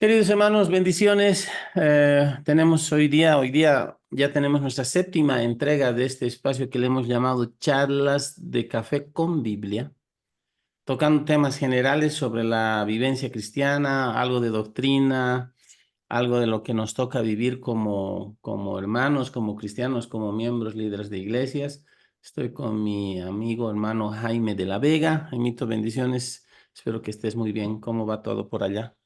Queridos hermanos, bendiciones. Tenemos hoy día ya tenemos nuestra séptima entrega de este espacio que le hemos llamado Charlas de Café con Biblia, tocando temas generales sobre la vivencia cristiana, algo de doctrina, algo de lo que nos toca vivir como hermanos, como cristianos, como miembros líderes de iglesias. Estoy con mi amigo hermano Jaime de la Vega. Jaimito, bendiciones. Espero que estés muy bien. ¿Cómo va todo por allá?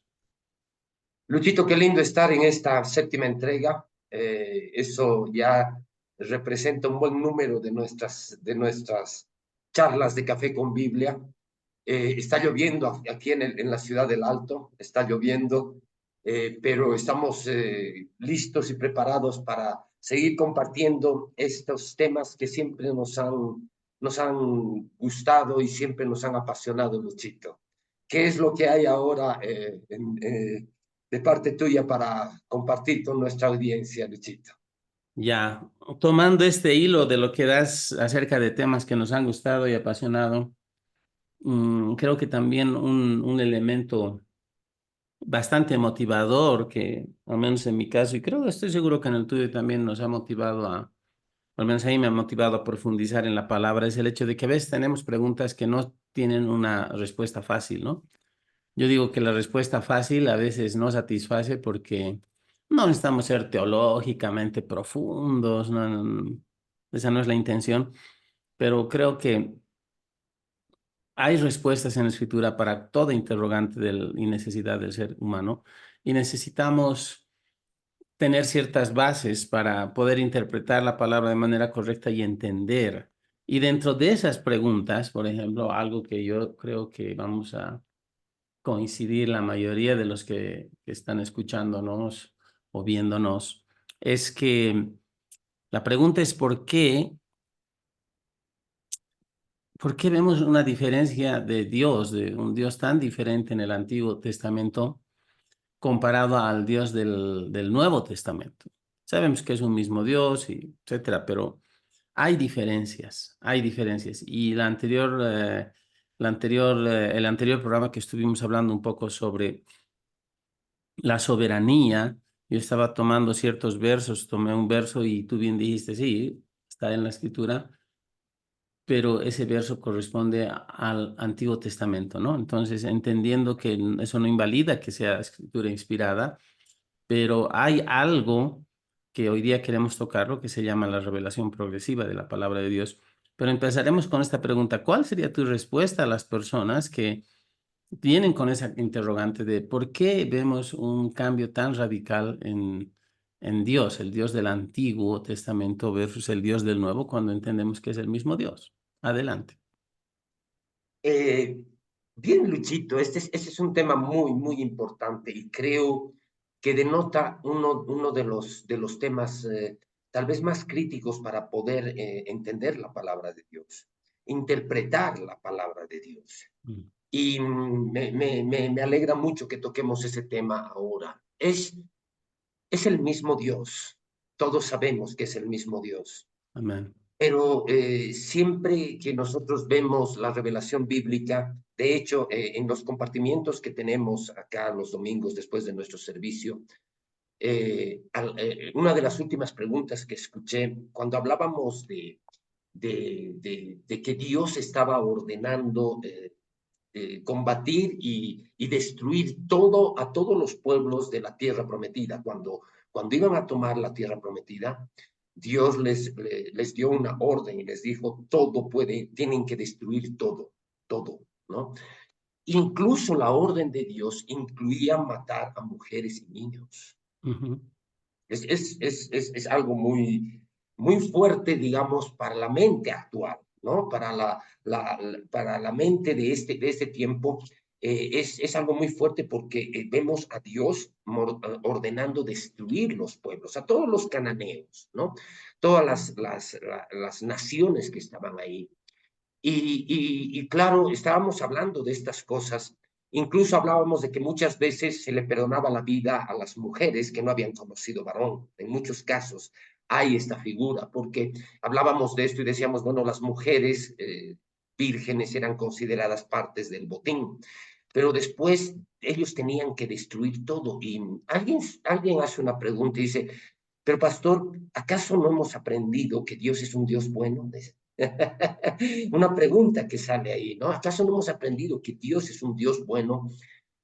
Luchito, qué lindo estar en esta séptima entrega. Eso ya representa un buen número de nuestras charlas de café con Biblia. Está lloviendo aquí en la ciudad del Alto, está lloviendo, pero estamos listos y preparados para seguir compartiendo estos temas que siempre nos han gustado y siempre nos han apasionado, Luchito. ¿Qué es lo que hay ahora de parte tuya para compartir con nuestra audiencia, Luchito? Ya, tomando este hilo de lo que das acerca de temas que nos han gustado y apasionado, creo que también un elemento bastante motivador que, al menos en mi caso, y creo, estoy seguro que en el tuyo también nos ha motivado al menos a mí me ha motivado a profundizar en la palabra, es el hecho de que a veces tenemos preguntas que no tienen una respuesta fácil, ¿no? Yo digo que la respuesta fácil a veces no satisface porque no necesitamos ser teológicamente profundos, esa no es la intención, pero creo que hay respuestas en la escritura para toda interrogante y necesidad del ser humano y necesitamos tener ciertas bases para poder interpretar la palabra de manera correcta y entender. Y dentro de esas preguntas, por ejemplo, algo que yo creo que vamos a coincidir la mayoría de los que están escuchándonos o viéndonos, es que la pregunta es ¿por qué vemos una diferencia de Dios, de un Dios tan diferente en el Antiguo Testamento comparado al Dios del Nuevo Testamento? Sabemos que es un mismo Dios, y etcétera, pero hay diferencias, hay diferencias. Y el anterior programa que estuvimos hablando un poco sobre la soberanía. Yo estaba tomando ciertos versos, tomé un verso y tú bien dijiste, sí, está en la escritura, pero ese verso corresponde al Antiguo Testamento, ¿no? Entonces, entendiendo que eso no invalida que sea escritura inspirada, pero hay algo que hoy día queremos tocarlo, que se llama la revelación progresiva de la palabra de Dios. Pero empezaremos con esta pregunta: ¿cuál sería tu respuesta a las personas que vienen con esa interrogante de por qué vemos un cambio tan radical en Dios, el Dios del Antiguo Testamento versus el Dios del Nuevo, cuando entendemos que es el mismo Dios? Adelante. Eh, Bien, Luchito, este es un tema muy, muy importante y creo que denota uno de los temas tal vez más críticos para poder entender la palabra de Dios, interpretar la palabra de Dios. Mm. Y me alegra mucho que toquemos ese tema ahora. Es el mismo Dios, todos sabemos que es el mismo Dios, Amén. pero siempre que nosotros vemos la revelación bíblica, de hecho, en los compartimientos que tenemos acá los domingos después de nuestro servicio, una de las últimas preguntas que escuché cuando hablábamos de que Dios estaba ordenando combatir y destruir a todos los pueblos de la tierra prometida. Cuando iban a tomar la tierra prometida, Dios les dio una orden y les dijo, tienen que destruir todo, todo, ¿no? Incluso la orden de Dios incluía matar a mujeres y niños. Ujú. Es algo muy, muy fuerte, digamos, para la mente actual, ¿no? Para la mente de este tiempo, es algo muy fuerte porque vemos a Dios ordenando destruir los pueblos, a todos los cananeos, ¿no? Todas las naciones que estaban ahí. Y claro, estábamos hablando de estas cosas. Incluso hablábamos de que muchas veces se le perdonaba la vida a las mujeres que no habían conocido varón. En muchos casos hay esta figura, porque hablábamos de esto y decíamos, bueno, las mujeres vírgenes eran consideradas partes del botín. pero después ellos tenían que destruir todo. Y alguien hace una pregunta y dice, pero pastor, ¿acaso no hemos aprendido que Dios es un Dios bueno? Una pregunta que sale ahí, ¿no? ¿Acaso no hemos aprendido que Dios es un Dios bueno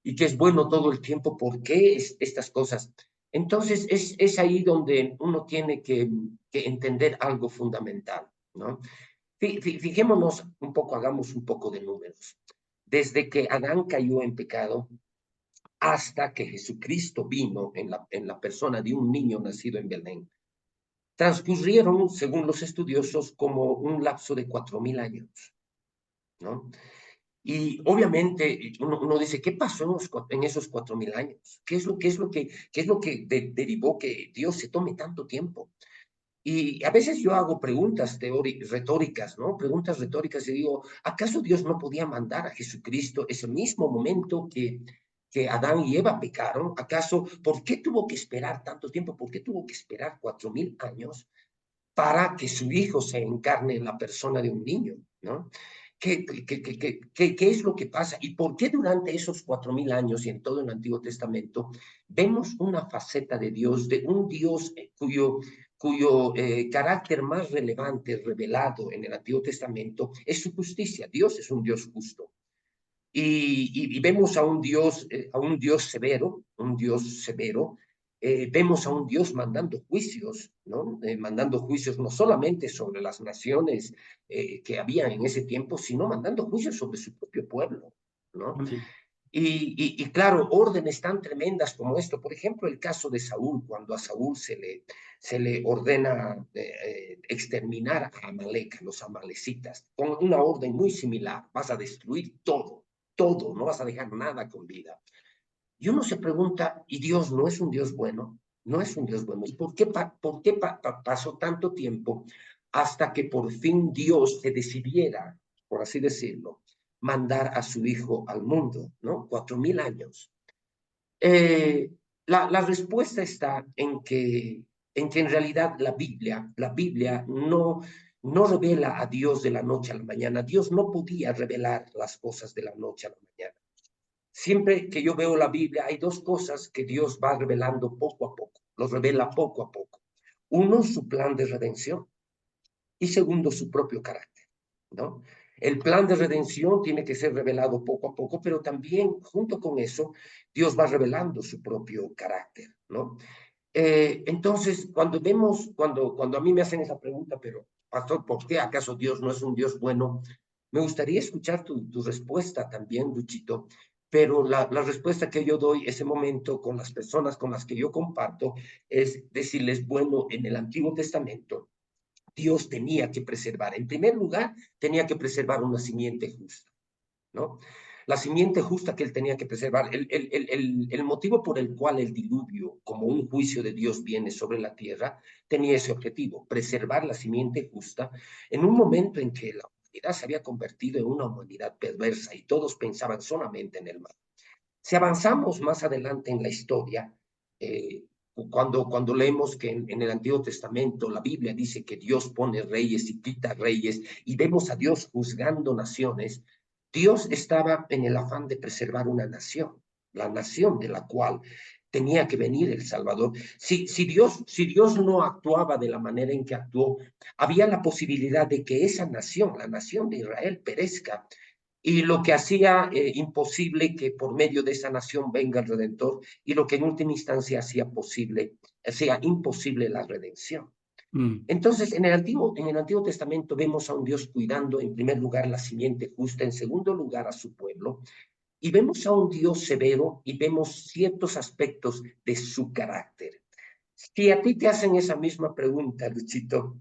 y que es bueno todo el tiempo? ¿Por qué estas cosas? Entonces es ahí donde uno tiene que entender algo fundamental, ¿no? Fijémonos un poco, hagamos un poco de números. Desde que Adán cayó en pecado hasta que Jesucristo vino en la persona de un niño nacido en Belén, transcurrieron, según los estudiosos, como un lapso de 4.000 años, ¿no? Y obviamente uno dice, ¿qué pasó en esos 4.000 años? ¿Qué es lo que derivó que Dios se tome tanto tiempo? Y a veces yo hago preguntas retóricas, ¿no? Preguntas retóricas y digo, ¿acaso Dios no podía mandar a Jesucristo ese mismo momento que Adán y Eva pecaron? ¿Acaso por qué tuvo que esperar tanto tiempo? ¿Por qué tuvo que esperar 4.000 años para que su hijo se encarne en la persona de un niño, ¿no? ¿Qué es lo que pasa? ¿Y por qué durante esos 4.000 años y en todo el Antiguo Testamento vemos una faceta de Dios, de un Dios cuyo carácter más relevante revelado en el Antiguo Testamento es su justicia? Dios es un Dios justo. Y vemos a un Dios severo, vemos a un Dios mandando juicios, ¿no? Mandando juicios no solamente sobre las naciones que había en ese tiempo, sino mandando juicios sobre su propio pueblo, ¿no? Amén. Y claro, órdenes tan tremendas como esto, por ejemplo, el caso de Saúl, cuando a Saúl se le ordena exterminar a Amalek, los amalecitas, con una orden muy similar: vas a destruir todo, todo, no vas a dejar nada con vida. Y uno se pregunta, ¿y Dios no es un Dios bueno? No es un Dios bueno. ¿Y por qué pasó tanto tiempo hasta que por fin Dios se decidiera, por así decirlo, mandar a su hijo al mundo, ¿no? 4.000 años. Eh, la respuesta está en que en realidad la Biblia no revela a Dios de la noche a la mañana. Dios no podía revelar las cosas de la noche a la mañana. Siempre que yo veo la Biblia, hay dos cosas que Dios va revelando poco a poco, los revela poco a poco. Uno, su plan de redención, y segundo, su propio carácter, ¿no? El plan de redención tiene que ser revelado poco a poco, pero también junto con eso, Dios va revelando su propio carácter, ¿no? Entonces, cuando a mí me hacen esa pregunta, pero pastor, ¿por qué acaso Dios no es un Dios bueno? Me gustaría escuchar tu respuesta también, Luchito, pero la respuesta que yo doy ese momento con las personas con las que yo comparto es decirles, bueno, en el Antiguo Testamento, Dios tenía que preservar, en primer lugar, tenía que preservar una simiente justa, ¿no? La simiente justa que él tenía que preservar, el motivo por el cual el diluvio, como un juicio de Dios, viene sobre la tierra, tenía ese objetivo: preservar la simiente justa en un momento en que la humanidad se había convertido en una humanidad perversa y todos pensaban solamente en el mal. Si avanzamos más adelante en la historia, eh, cuando leemos que en el Antiguo Testamento la Biblia dice que Dios pone reyes y quita reyes y vemos a Dios juzgando naciones, Dios estaba en el afán de preservar una nación, la nación de la cual tenía que venir el Salvador. Si Dios no actuaba de la manera en que actuó, había la posibilidad de que esa nación, la nación de Israel, perezca, y lo que hacía imposible que por medio de esa nación venga el Redentor, y lo que en última instancia hacía imposible la redención. Mm. Entonces, en el Antiguo Testamento vemos a un Dios cuidando en primer lugar la simiente justa, en segundo lugar a su pueblo, y vemos a un Dios severo y vemos ciertos aspectos de su carácter. Si a ti te hacen esa misma pregunta, Luchito,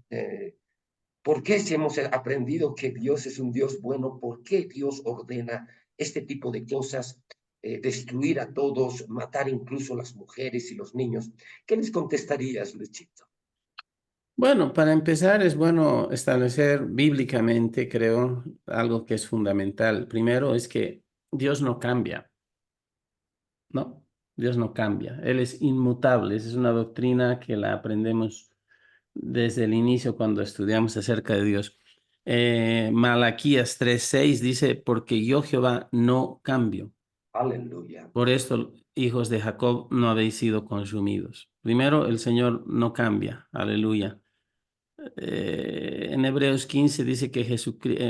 ¿por qué si hemos aprendido que Dios es un Dios bueno? ¿Por qué Dios ordena este tipo de cosas? Destruir a todos, matar incluso a las mujeres y los niños. ¿Qué les contestarías, Luchito? Bueno, para empezar es bueno establecer bíblicamente, creo, algo que es fundamental. Primero es que Dios no cambia, ¿no? Dios no cambia. Él es inmutable. Esa es una doctrina que la aprendemos desde el inicio cuando estudiamos acerca de Dios. Malaquías 3:6 dice, porque yo Jehová no cambio. Aleluya. Por esto, hijos de Jacob, no habéis sido consumidos. Primero, el Señor no cambia. Aleluya. En Hebreos 15 dice que Jesucristo,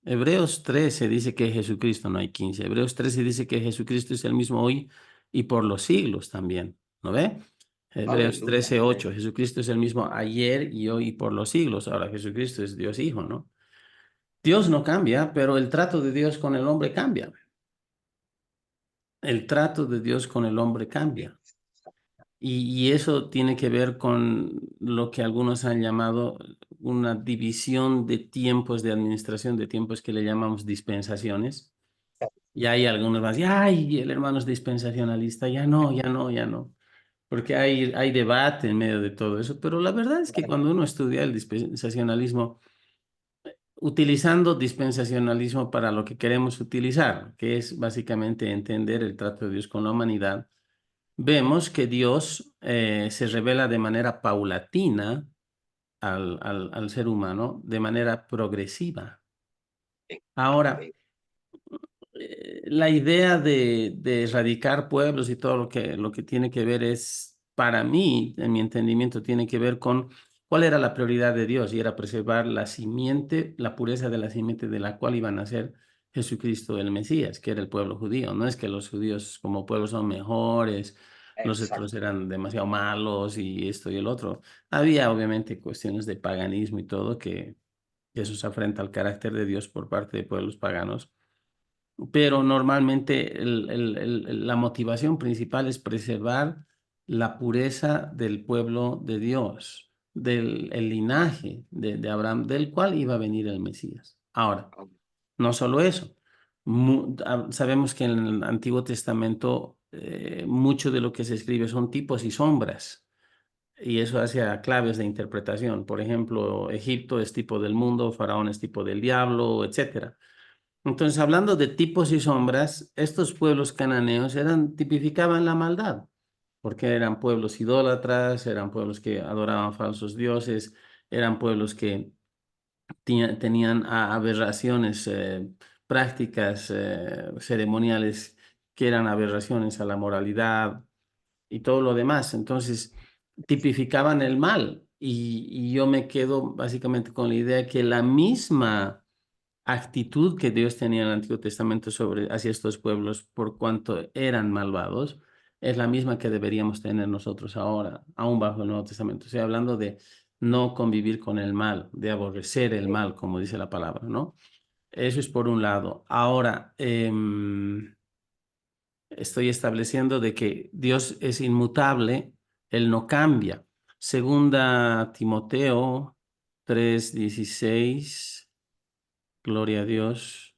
Hebreos 13 dice que Jesucristo, no hay 15. Hebreos 13 dice que Jesucristo es el mismo hoy y por los siglos también. ¿No ve? Hebreos Aleluya. 13 Amén. 8. Jesucristo es el mismo ayer y hoy y por los siglos. Ahora, Jesucristo es Dios Hijo, ¿no? Dios no cambia, pero el trato de Dios con el hombre cambia. El trato de Dios con el hombre cambia. Y eso tiene que ver con lo que algunos han llamado una división de tiempos de administración de tiempos que le llamamos dispensaciones. Y hay algunos más, y ay, el hermano es dispensacionalista, ya no, ya no, ya no. Porque hay debate en medio de todo eso. Pero la verdad es que cuando uno estudia el dispensacionalismo, utilizando dispensacionalismo para lo que queremos utilizar, que es básicamente entender el trato de Dios con la humanidad, vemos que Dios se revela de manera paulatina al ser humano, de manera progresiva. Ahora, Amén. la idea de erradicar pueblos y todo lo que tiene que ver es, para mí, en mi entendimiento, tiene que ver con cuál era la prioridad de Dios y era preservar la simiente, la pureza de la simiente de la cual iba a nacer Jesucristo el Mesías, que era el pueblo judío. No es que los judíos como pueblo son mejores, los otros Exacto. eran demasiado malos y esto y el otro. Había obviamente cuestiones de paganismo y todo que eso se afrenta al carácter de Dios por parte de pueblos paganos, pero normalmente la motivación principal es preservar la pureza del pueblo de Dios, del el linaje de Abraham, del cual iba a venir el Mesías. Ahora, Amén. no solo eso, sabemos que en el Antiguo Testamento mucho de lo que se escribe son tipos y sombras. Y eso hace a claves de interpretación. Por ejemplo, Egipto es tipo del mundo, Faraón es tipo del diablo, etcétera. Entonces, hablando de tipos y sombras, estos pueblos cananeos tipificaban la maldad, porque eran pueblos idólatras, eran pueblos que adoraban falsos dioses, eran pueblos que tenían aberraciones, prácticas ceremoniales que eran aberraciones a la moralidad y todo lo demás. Entonces, tipificaban el mal y yo me quedo básicamente con la idea que la misma actitud que Dios tenía en el Antiguo Testamento hacia estos pueblos por cuanto eran malvados, es la misma que deberíamos tener nosotros ahora, aún bajo el Nuevo Testamento. Estoy hablando de no convivir con el mal, de aborrecer el mal, como dice la palabra, ¿no? Eso es por un lado. Ahora, estoy estableciendo de que Dios es inmutable, Él no cambia. Segunda Timoteo 3:16, gloria a Dios.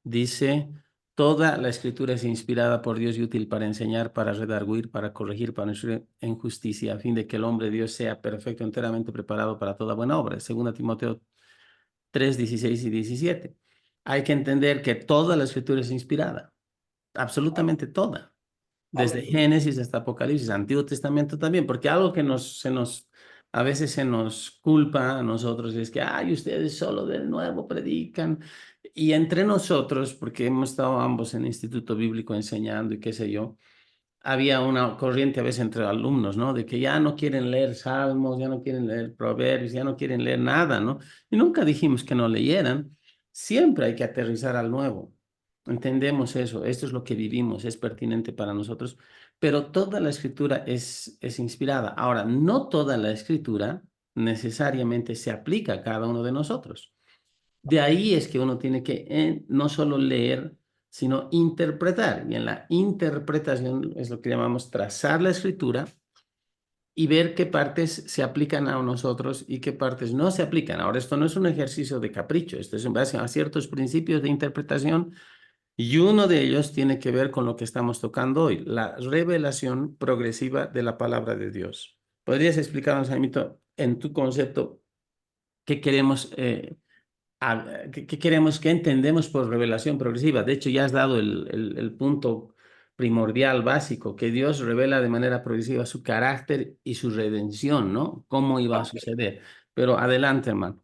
Dice, toda la escritura es inspirada por Dios y útil para enseñar, para redarguir, para corregir, para instruir en justicia, a fin de que el hombre de Dios sea perfecto, enteramente preparado para toda buena obra. Segunda Timoteo 3:16 y 17. Hay que entender que toda la escritura es inspirada, absolutamente toda desde Aleluya. Génesis hasta Apocalipsis, Antiguo Testamento también, porque algo que a veces se nos culpa a nosotros es que, ay, ustedes solo del nuevo predican. Y entre nosotros, porque hemos estado ambos en el Instituto Bíblico enseñando y qué sé yo, había una corriente a veces entre alumnos, ¿no? De que ya no quieren leer salmos, ya no quieren leer proverbios, ya no quieren leer nada, ¿no? Y nunca dijimos que no leyeran. Siempre hay que aterrizar al nuevo. Entendemos eso, esto es lo que vivimos, es pertinente para nosotros, pero toda la escritura es inspirada. Ahora, no toda la escritura necesariamente se aplica a cada uno de nosotros. De ahí es que uno tiene que no solo leer, sino interpretar. Y en la interpretación es lo que llamamos trazar la escritura y ver qué partes se aplican a nosotros y qué partes no se aplican. Ahora, esto no es un ejercicio de capricho, esto es en base a ciertos principios de interpretación y uno de ellos tiene que ver con lo que estamos tocando hoy, la revelación progresiva de la palabra de Dios. ¿Podrías explicarnos, Jaimito, en tu concepto, qué queremos qué queremos, qué entendemos por revelación progresiva? De hecho, ya has dado el punto primordial, básico, que Dios revela de manera progresiva su carácter y su redención, ¿no? ¿Cómo iba a Amén. suceder? Pero adelante, hermano.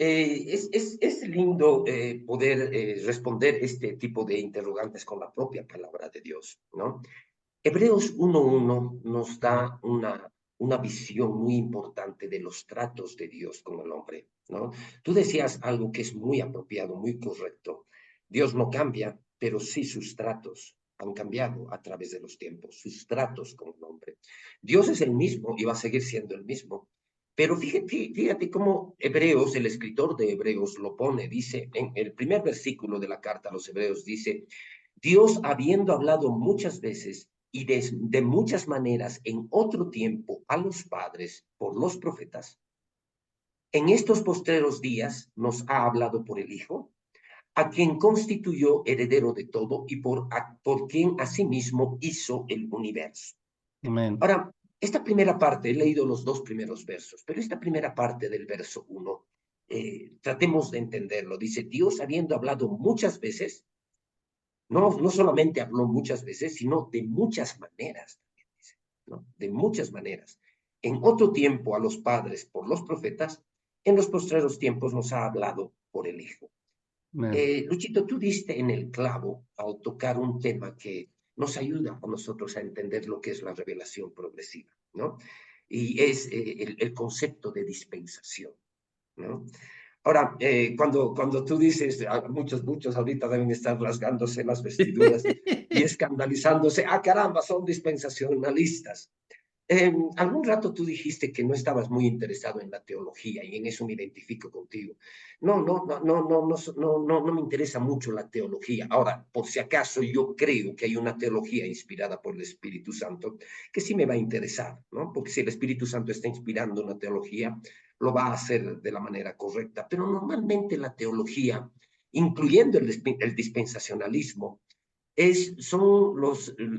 Es lindo poder responder este tipo de interrogantes con la propia palabra de Dios, ¿no? Hebreos 1:1 nos da una visión muy importante de los tratos de Dios con el hombre, ¿no? Tú decías algo que es muy apropiado, muy correcto. Dios no cambia, pero sí sus tratos han cambiado a través de los tiempos, sus tratos con el hombre. Dios es el mismo y va a seguir siendo el mismo. Pero fíjate cómo Hebreos, el escritor de Hebreos lo pone, dice, en el primer versículo de la carta a los Hebreos, dice, Dios habiendo hablado muchas veces y de muchas maneras en otro tiempo a los padres por los profetas, en estos postreros días nos ha hablado por el Hijo, a quien constituyó heredero de todo y por quien asimismo hizo el universo. Amén. Ahora, esta primera parte, he leído los dos primeros versos, pero esta primera parte del verso 1, tratemos de entenderlo. Dice, Dios habiendo hablado muchas veces, no solamente habló muchas veces, sino de muchas maneras, ¿no? De muchas maneras. En otro tiempo a los padres por los profetas, en los postreros tiempos nos ha hablado por el Hijo. Amén. Luchito, tú diste en el clavo al tocar un tema que nos ayuda a nosotros a entender lo que es la revelación progresiva, ¿no? Y es el concepto de dispensación, ¿no? Ahora, cuando tú dices, muchos ahorita deben estar rasgándose las vestiduras y escandalizándose, caramba, son dispensacionalistas. Algún rato tú dijiste que no estabas muy interesado en la teología y en eso me identifico contigo. No me interesa mucho la teología. Ahora, por si acaso yo creo que hay una teología inspirada por el Espíritu Santo que sí me va a interesar, ¿no? Porque si el Espíritu Santo está inspirando una teología, lo va a hacer de la manera correcta. Pero normalmente la teología, incluyendo el dispensacionalismo, son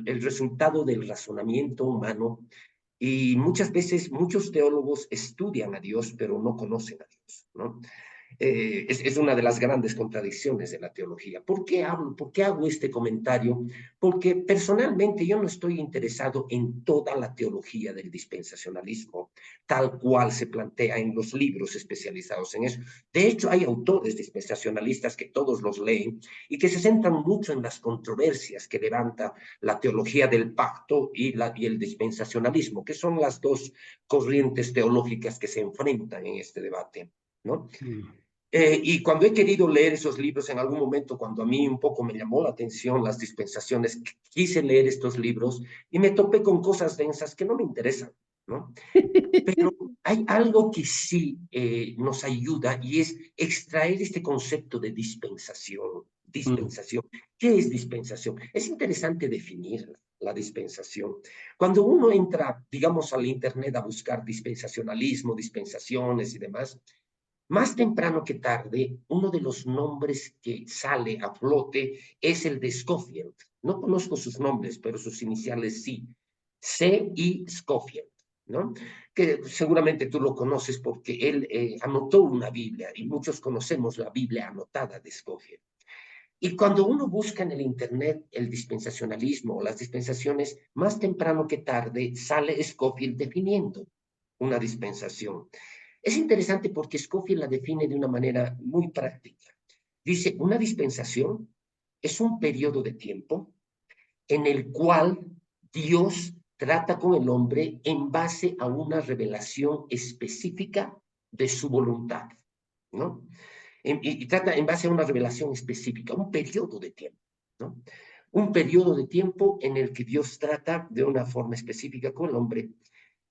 el resultado del razonamiento humano y muchas veces muchos teólogos estudian a Dios, pero no conocen a Dios, ¿no? Es una de las grandes contradicciones de la teología. ¿Por qué hablo? ¿Por qué hago este comentario? Porque personalmente yo no estoy interesado en toda la teología del dispensacionalismo, tal cual se plantea en los libros especializados en eso. De hecho, hay autores dispensacionalistas que todos los leen y que se centran mucho en las controversias que levanta la teología del pacto y el dispensacionalismo, que son las dos corrientes teológicas que se enfrentan en este debate, ¿no? Y cuando he querido leer esos libros en algún momento, cuando a mí un poco me llamó la atención las dispensaciones, quise leer estos libros y me topé con cosas densas que no me interesan, ¿no? Pero hay algo que sí nos ayuda y es extraer este concepto de dispensación. Mm. Dispensación. ¿Qué es dispensación? Es interesante definir la dispensación. Cuando uno entra, digamos, al Internet a buscar dispensacionalismo, dispensaciones y demás, más temprano que tarde, uno de los nombres que sale a flote es el de Scofield. No conozco sus nombres, pero sus iniciales sí. C.I. Scofield, ¿no? Que seguramente tú lo conoces porque él anotó una Biblia y muchos conocemos la Biblia anotada de Scofield. Y cuando uno busca en el Internet el dispensacionalismo o las dispensaciones, más temprano que tarde sale Scofield definiendo una dispensación. Es interesante porque Scofield la define de una manera muy práctica. Dice, una dispensación es un periodo de tiempo en el cual Dios trata con el hombre en base a una revelación específica de su voluntad, ¿no? Y trata en base a una revelación específica, un periodo de tiempo, ¿no? Un periodo de tiempo en el que Dios trata de una forma específica con el hombre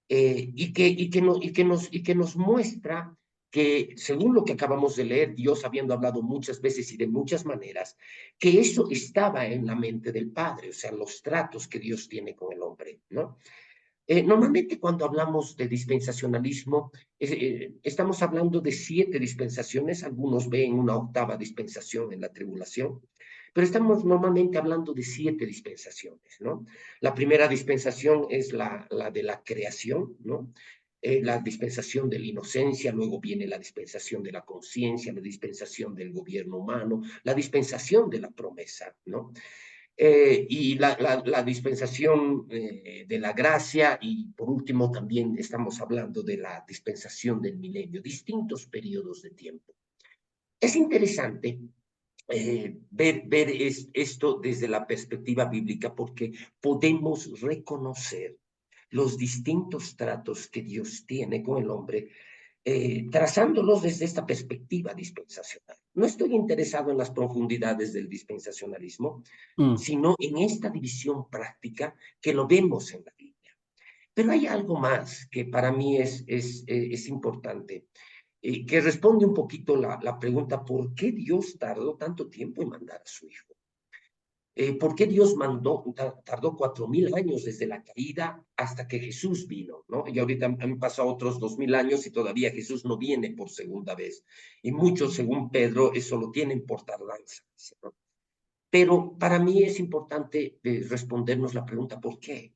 y que nos muestra que, según lo que acabamos de leer, Dios habiendo hablado muchas veces y de muchas maneras, que eso estaba en la mente del Padre, o sea, los tratos que Dios tiene con el hombre, ¿no? Normalmente cuando hablamos de dispensacionalismo, estamos hablando de 7 dispensaciones, algunos ven una octava dispensación en la tribulación, pero estamos normalmente hablando de 7 dispensaciones, ¿no? La primera dispensación es la de la creación, ¿no? La dispensación de la inocencia, luego viene la dispensación de la conciencia, la dispensación del gobierno humano, la dispensación de la promesa, ¿no? Y la dispensación de la gracia y por último también estamos hablando de la dispensación del milenio, distintos periodos de tiempo. Es interesante ver esto desde la perspectiva bíblica porque podemos reconocer los distintos tratos que Dios tiene con el hombre, trazándolos desde esta perspectiva dispensacional. No estoy interesado en las profundidades del dispensacionalismo, Mm, sino en esta división práctica que lo vemos en la Biblia. Pero hay algo más que para mí es importante, que responde un poquito la pregunta, ¿por qué Dios tardó tanto tiempo en mandar a su Hijo? ¿Por qué Dios tardó 4000 años desde la caída hasta que Jesús vino? ¿No? Y ahorita han pasado otros 2000 años y todavía Jesús no viene por segunda vez. Y muchos, según Pedro, eso lo tienen por tardanza. ¿No? Pero para mí es importante respondernos la pregunta, ¿por qué?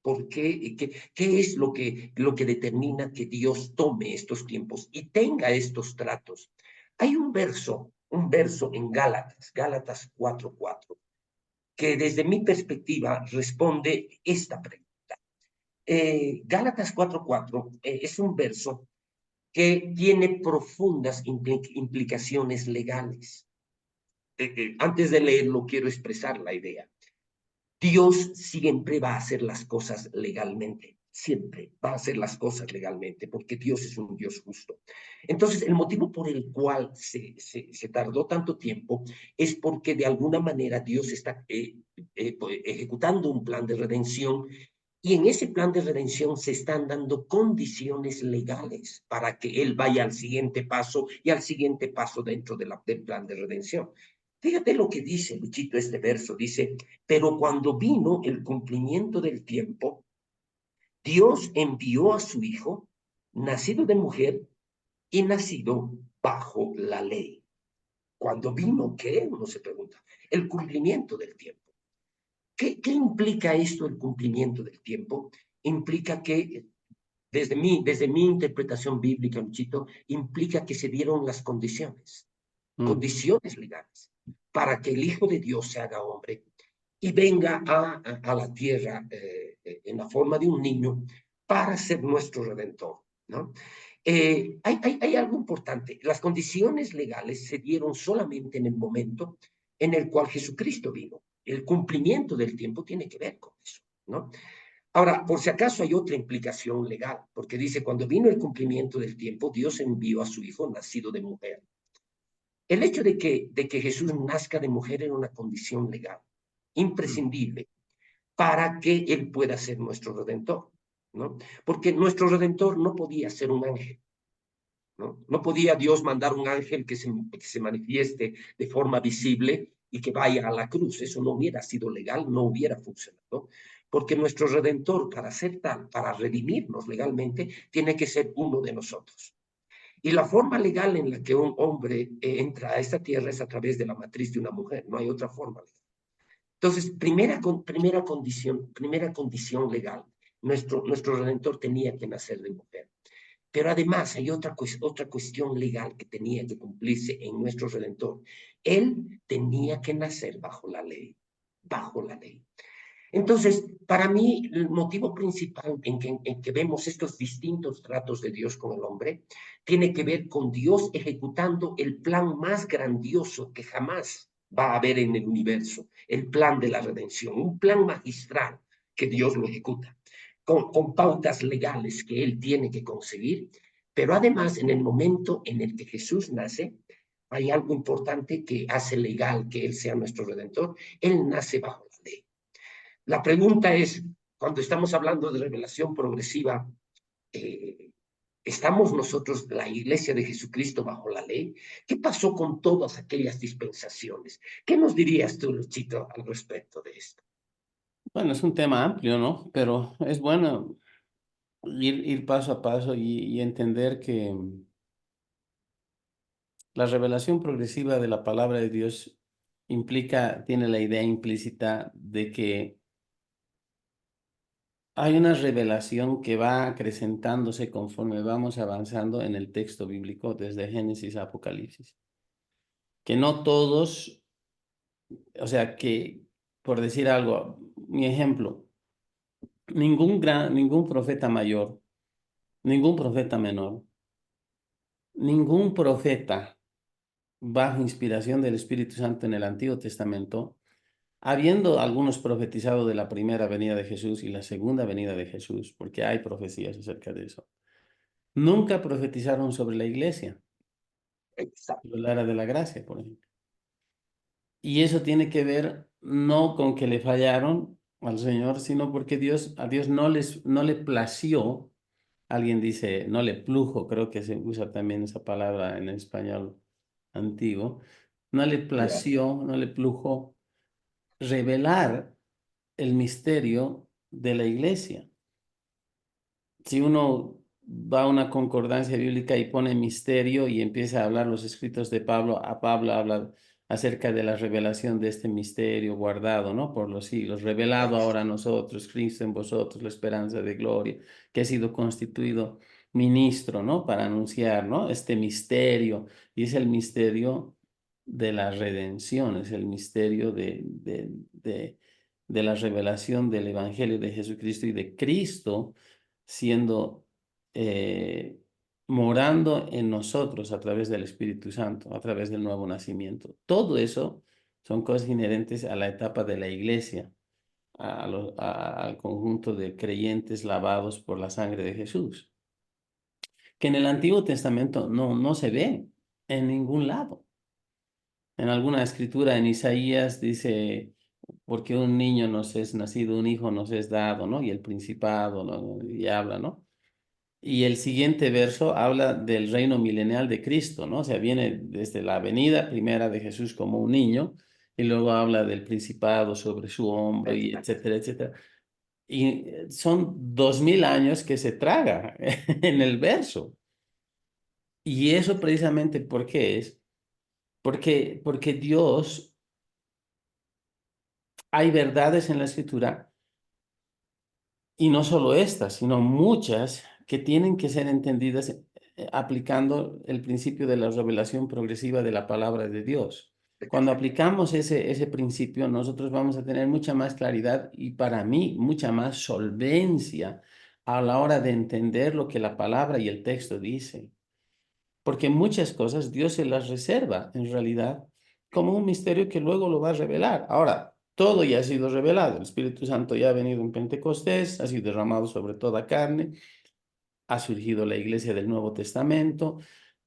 ¿Por qué? ¿Qué es lo que determina que Dios tome estos tiempos y tenga estos tratos? Hay un verso en Gálatas 4:4, que desde mi perspectiva responde esta pregunta. Gálatas 4:4 es un verso que tiene profundas implicaciones legales. Antes de leerlo, quiero expresar la idea. Dios siempre va a hacer las cosas legalmente, siempre va a hacer las cosas legalmente, porque Dios es un Dios justo. Entonces, el motivo por el cual se tardó tanto tiempo es porque de alguna manera Dios está ejecutando un plan de redención, y en ese plan de redención se están dando condiciones legales para que Él vaya al siguiente paso y al siguiente paso dentro del plan de redención. Fíjate lo que dice, Luchito, este verso. Dice, pero cuando vino el cumplimiento del tiempo, Dios envió a su Hijo, nacido de mujer y nacido bajo la ley. Cuando vino, ¿qué? Uno se pregunta. El cumplimiento del tiempo. ¿Qué implica esto, el cumplimiento del tiempo? Implica que, desde mi interpretación bíblica, Luchito, implica que se dieron las mm, condiciones legales, para que el Hijo de Dios se haga hombre y venga a la tierra en la forma de un niño para ser nuestro redentor, ¿no? Hay algo importante. Las condiciones legales se dieron solamente en el momento en el cual Jesucristo vino. El cumplimiento del tiempo tiene que ver con eso, ¿no? Ahora, por si acaso hay otra implicación legal, porque dice, cuando vino el cumplimiento del tiempo, Dios envió a su Hijo nacido de mujer. El hecho de que Jesús nazca de mujer era una condición legal, mm, imprescindible, para que Él pueda ser nuestro redentor, ¿no? Porque nuestro redentor no podía ser un ángel, ¿no? No podía Dios mandar un ángel que se manifieste de forma visible y que vaya a la cruz. Eso no hubiera sido legal, no hubiera funcionado, porque nuestro redentor, para ser tal, para redimirnos legalmente, tiene que ser uno de nosotros. Y la forma legal en la que un hombre entra a esta tierra es a través de la matriz de una mujer, no hay otra forma legal. Entonces, primera condición legal, nuestro Redentor tenía que nacer de mujer. Pero además hay otra cuestión legal que tenía que cumplirse en nuestro Redentor. Él tenía que nacer bajo la ley, bajo la ley. Entonces, para mí, el motivo principal en que vemos estos distintos tratos de Dios con el hombre tiene que ver con Dios ejecutando el plan más grandioso que jamás va a haber en el universo, el plan de la redención, un plan magistral que Dios lo ejecuta, con pautas legales que Él tiene que conseguir, pero además en el momento en el que Jesús nace, hay algo importante que hace legal que Él sea nuestro redentor. Él nace bajo la ley. La pregunta es, cuando estamos hablando de revelación progresiva, eh, ¿estamos nosotros, la Iglesia de Jesucristo, bajo la ley? ¿Qué pasó con todas aquellas dispensaciones? ¿Qué nos dirías tú, Luchito, al respecto de esto? bueno, es un tema amplio, ¿no? Pero es bueno ir paso a paso y entender que la revelación progresiva de la palabra de Dios tiene la idea implícita de que hay una revelación que va acrecentándose conforme vamos avanzando en el texto bíblico desde Génesis a Apocalipsis. Que no todos, o sea, que por decir algo, mi ejemplo, ningún profeta mayor, ningún profeta menor, ningún profeta bajo inspiración del Espíritu Santo en el Antiguo Testamento, habiendo algunos profetizado de la primera venida de Jesús y la segunda venida de Jesús, porque hay profecías acerca de eso, nunca profetizaron sobre la iglesia, Exacto. la era de la gracia, por ejemplo. Y eso tiene que ver no con que le fallaron al Señor, sino porque a Dios no le plació. Alguien dice, no le plujo, creo que se usa también esa palabra en español antiguo. No le Ya. plació, no le plujo revelar el misterio de la iglesia. Si uno va a una concordancia bíblica y pone misterio y empieza a hablar los escritos de Pablo, a Pablo habla acerca de la revelación de este misterio guardado, ¿no? Por los siglos, revelado ahora a nosotros, Cristo en vosotros, la esperanza de gloria, que ha sido constituido ministro, ¿no? Para anunciar, ¿no? Este misterio, y es el misterio de la redención, es el misterio de la revelación del Evangelio de Jesucristo y de Cristo siendo, eh, morando en nosotros a través del Espíritu Santo, a través del nuevo nacimiento. Todo eso son cosas inherentes a la etapa de la iglesia, al conjunto de creyentes lavados por la sangre de Jesús, que en el Antiguo Testamento no se ve en ningún lado. En alguna escritura en Isaías dice, porque un niño nos es nacido, un hijo nos es dado, ¿no? Y el principado, ¿no? Y habla, ¿no? Y el siguiente verso habla del reino milenial de Cristo, ¿no? O sea, viene desde la venida primera de Jesús como un niño, y luego habla del principado sobre su hombro, y Exacto. etcétera, etcétera. Y son 2000 años que se traga en el verso. Y eso precisamente, ¿por qué es? Porque Dios, hay verdades en la Escritura, y no solo estas, sino muchas que tienen que ser entendidas aplicando el principio de la revelación progresiva de la palabra de Dios. Cuando Exacto. aplicamos ese principio, nosotros vamos a tener mucha más claridad y para mí mucha más solvencia a la hora de entender lo que la palabra y el texto dice. Porque muchas cosas Dios se las reserva en realidad como un misterio que luego lo va a revelar. Ahora, todo ya ha sido revelado. El Espíritu Santo ya ha venido en Pentecostés, ha sido derramado sobre toda carne, ha surgido la iglesia del Nuevo Testamento.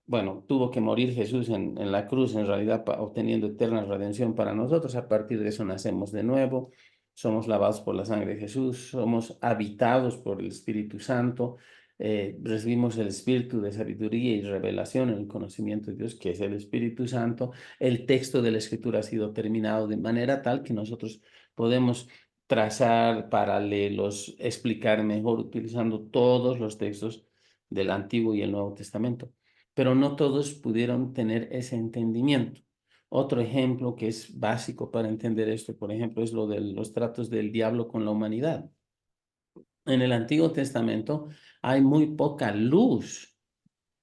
Bueno, tuvo que morir Jesús en la cruz, en realidad, obteniendo eterna redención para nosotros. A partir de eso nacemos de nuevo, somos lavados por la sangre de Jesús, somos habitados por el Espíritu Santo, recibimos el Espíritu de sabiduría y revelación en el conocimiento de Dios, que es el Espíritu Santo. El texto de la Escritura ha sido terminado de manera tal que nosotros podemos trazar paralelos, explicar mejor utilizando todos los textos del Antiguo y el Nuevo Testamento, pero no todos pudieron tener ese entendimiento. Otro ejemplo que es básico para entender esto, por ejemplo, es lo de los tratos del diablo con la humanidad. En el Antiguo Testamento hay muy poca luz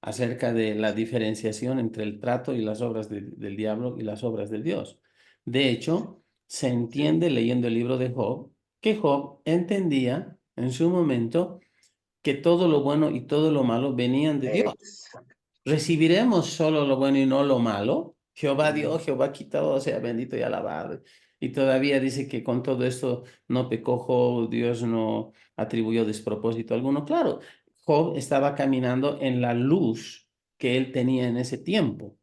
acerca de la diferenciación entre el trato y las obras del diablo y las obras de Dios. De hecho, se Sí. entiende leyendo el libro de Job que Job entendía en su momento que todo lo bueno y todo lo malo venían de Dios. Exacto. ¿Recibiremos solo lo bueno y no lo malo? Jehová dio, Mm. Jehová quitó, sea bendito y alabado. Y todavía dice que con todo esto no pecó Job, Dios no atribuyó despropósito alguno. Claro, Job estaba caminando en la luz que él tenía en ese tiempo.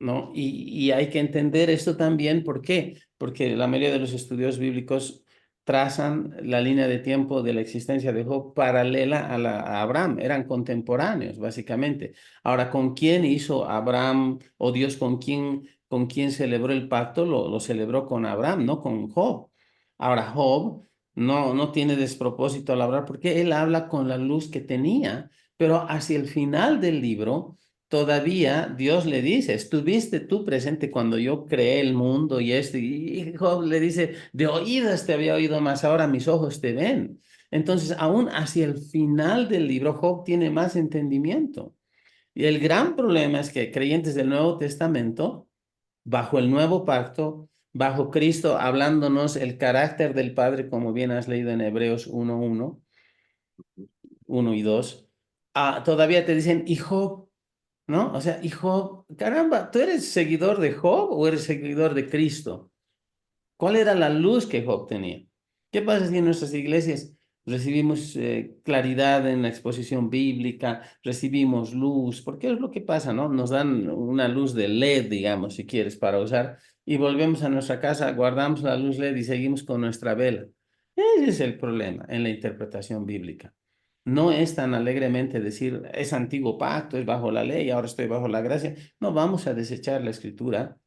¿No? Y hay que entender esto también, ¿por qué? Porque la mayoría de los estudios bíblicos trazan la línea de tiempo de la existencia de Job paralela a Abraham, eran contemporáneos, básicamente. Ahora, ¿con quién hizo Abraham o Dios con quién celebró el pacto? Lo celebró con Abraham, no con Job. Ahora, Job no tiene despropósito al hablar porque él habla con la luz que tenía, pero hacia el final del libro todavía Dios le dice, ¿estuviste tú presente cuando yo creé el mundo y esto? Y Job le dice, de oídas te había oído, más ahora mis ojos te ven. Entonces, aún hacia el final del libro, Job tiene más entendimiento. Y el gran problema es que creyentes del Nuevo Testamento, bajo el nuevo pacto, bajo Cristo hablándonos el carácter del Padre, como bien has leído en Hebreos 1:1, 1 y 2, todavía te dicen, ¿y Job? ¿no? O sea, y Job, caramba, ¿tú eres seguidor de Job o eres seguidor de Cristo? ¿Cuál era la luz que Job tenía? ¿Qué pasa si en nuestras iglesias recibimos claridad en la exposición bíblica, recibimos luz? Porque es lo que pasa, ¿no? Nos dan una luz de LED, digamos, si quieres, para usar, y volvemos a nuestra casa, guardamos la luz LED y seguimos con nuestra vela. Ese es el problema en la interpretación bíblica. No es tan alegremente decir, es antiguo pacto, es bajo la ley, ahora estoy bajo la gracia. No, vamos a desechar la escritura.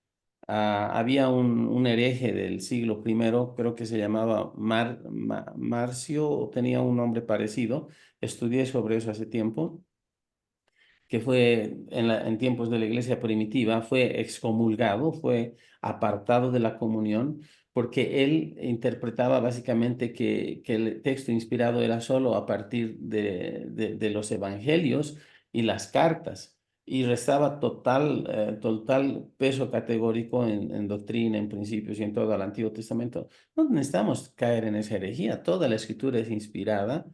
Había un hereje del siglo primero, creo que se llamaba Marcio, o tenía un nombre parecido. Estudié sobre eso hace tiempo, que fue en tiempos de la iglesia primitiva, fue excomulgado, fue apartado de la comunión, porque él interpretaba básicamente que el texto inspirado era solo a partir de los evangelios y las cartas, y restaba total peso categórico en doctrina, en principios y en todo el Antiguo Testamento. No necesitamos caer en esa herejía, toda la escritura es inspirada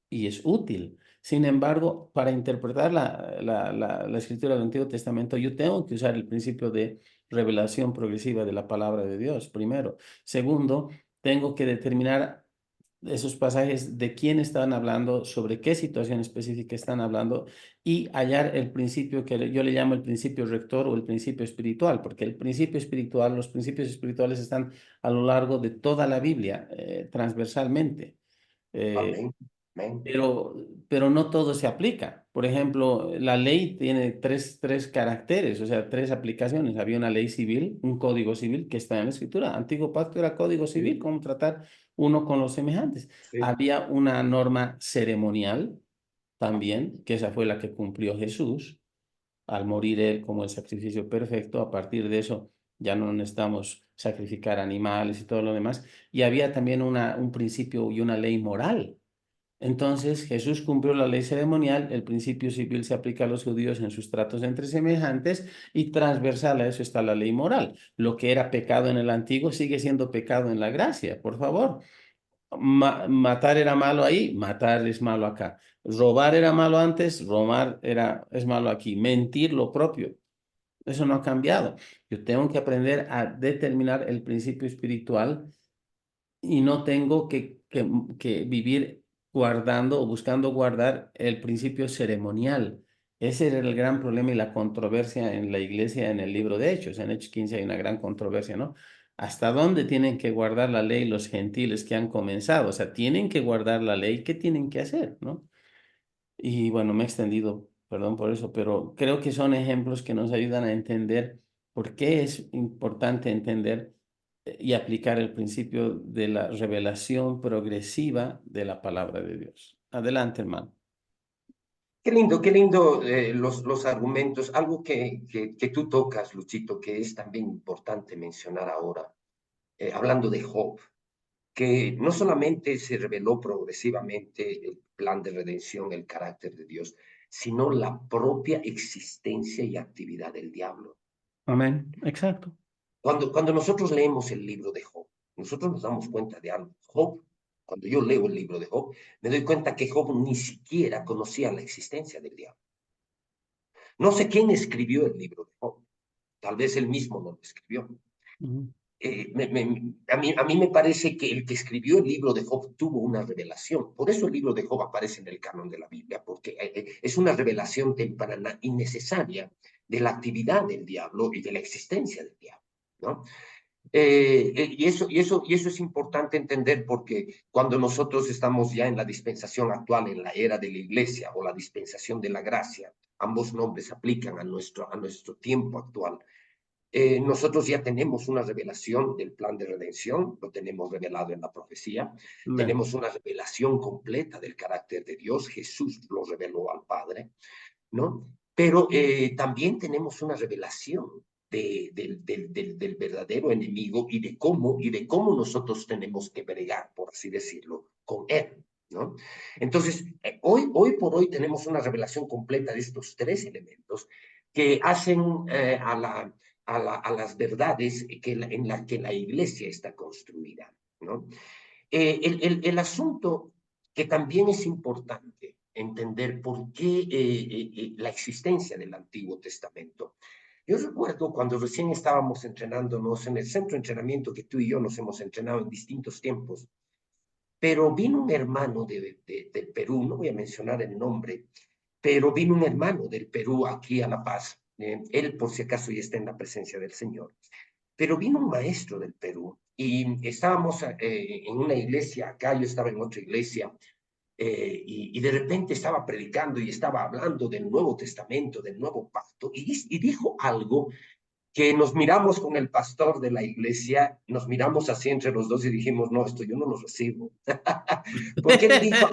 y es útil. Sin embargo, para interpretar la escritura del Antiguo Testamento, yo tengo que usar el principio de revelación progresiva de la palabra de Dios, primero. Segundo, tengo que determinar esos pasajes de quién están hablando, sobre qué situación específica están hablando y hallar el principio que yo le llamo el principio rector o el principio espiritual, porque el principio espiritual, los principios espirituales están a lo largo de toda la Biblia, transversalmente. Eh, Amén, amén. pero, pero no todo se aplica. Por ejemplo, la ley tiene tres caracteres, o sea, tres aplicaciones. Había una ley civil, un código civil que está en la escritura. Antiguo pacto era código civil, Sí, cómo tratar uno con los semejantes. sí, Había una norma ceremonial también, que esa fue la que cumplió Jesús al morir él como el sacrificio perfecto. A partir de eso ya no necesitamos sacrificar animales y todo lo demás. Y había también un principio y una ley moral. Entonces Jesús cumplió la ley ceremonial, el principio civil se aplica a los judíos en sus tratos entre semejantes y transversal a eso está la ley moral. Lo que era pecado en el antiguo sigue siendo pecado en la gracia, por favor. Matar era malo ahí, matar es malo acá. Robar era malo antes, es malo aquí. Mentir lo propio, eso no ha cambiado. Yo tengo que aprender a determinar el principio espiritual y no tengo que vivir guardando o buscando guardar el principio ceremonial. Ese era el gran problema y la controversia en la iglesia en el libro de Hechos. En Hechos 15 hay una gran controversia, ¿no? ¿Hasta dónde tienen que guardar la ley los gentiles que han comenzado? O sea, tienen que guardar la ley, ¿qué tienen que hacer, no? Y bueno, me he extendido, perdón por eso, pero creo que son ejemplos que nos ayudan a entender por qué es importante entender y aplicar el principio de la revelación progresiva de la palabra de Dios. Adelante, hermano. qué lindo los argumentos. Algo que tú tocas, Luchito, que es también importante mencionar ahora, hablando de Job, que no solamente se reveló progresivamente el plan de redención, el carácter de Dios, sino la propia existencia y actividad del diablo. Amén. Exacto. Cuando nosotros leemos el libro de Job, nosotros nos damos cuenta de algo. Job, cuando yo leo el libro de Job, me doy cuenta que Job ni siquiera conocía la existencia del diablo. No sé quién escribió el libro de Job, tal vez él mismo no lo escribió. Ujú. A mí me parece que el que escribió el libro de Job tuvo una revelación. Por eso el libro de Job aparece en el canon de la Biblia, porque es una revelación temprana y necesaria de la actividad del diablo y de la existencia del diablo, ¿no? Y eso es importante entender porque cuando nosotros estamos ya en la dispensación actual, en la era de la iglesia o la dispensación de la gracia, ambos nombres aplican a nuestro tiempo actual. Nosotros ya tenemos una revelación del plan de redención, lo tenemos revelado en la profecía, Amén. tenemos una revelación completa del carácter de Dios, Jesús lo reveló al Padre, ¿no? Pero también tenemos una revelación del verdadero enemigo y de cómo nosotros tenemos que bregar, por así decirlo, con él, ¿no? Entonces, hoy por hoy tenemos una revelación completa de estos tres elementos que hacen a las verdades en las que la iglesia está construida, ¿no? El asunto que también es importante entender por qué la existencia del Antiguo Testamento. Yo recuerdo cuando recién estábamos entrenándonos en el centro de entrenamiento que tú y yo nos hemos entrenado en distintos tiempos, pero vino un hermano del Perú, no voy a mencionar el nombre, pero vino un hermano del Perú aquí a La Paz. Él, por si acaso, ya está en la presencia del Señor. Pero vino un maestro del Perú y estábamos en una iglesia acá, yo estaba en otra iglesia, y de repente estaba predicando y estaba hablando del Nuevo Testamento, del Nuevo Pacto, y dijo algo que nos miramos con el pastor de la iglesia, nos miramos así entre los dos y dijimos, no, esto yo no lo recibo. Porque él dijo,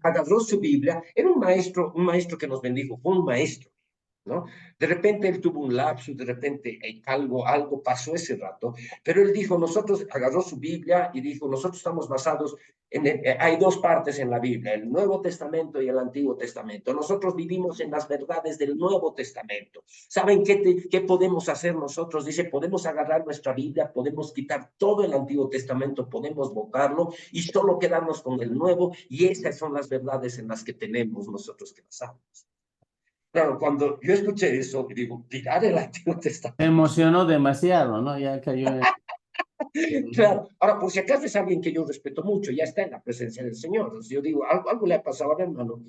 agarró su Biblia, era un maestro que nos bendijo, fue un maestro, ¿no? De repente él tuvo un lapsus, de repente algo pasó ese rato, pero él dijo, nosotros, agarró su Biblia y dijo, nosotros estamos basados hay dos partes en la Biblia, el Nuevo Testamento y el Antiguo Testamento. Nosotros vivimos en las verdades del Nuevo Testamento. ¿Saben qué podemos hacer nosotros? Dice, podemos agarrar nuestra Biblia, podemos quitar todo el Antiguo Testamento, podemos votarlo y solo quedarnos con el Nuevo, y esas son las verdades en las que tenemos nosotros que basarnos. Claro, cuando yo escuché eso, digo, tirar el Antiguo Me Testamento. emocionó demasiado, ¿no? Ya cayó en... Claro, ahora por si acaso es alguien que yo respeto mucho, ya está en la presencia del Señor. Entonces yo digo, algo le ha pasado al hermano.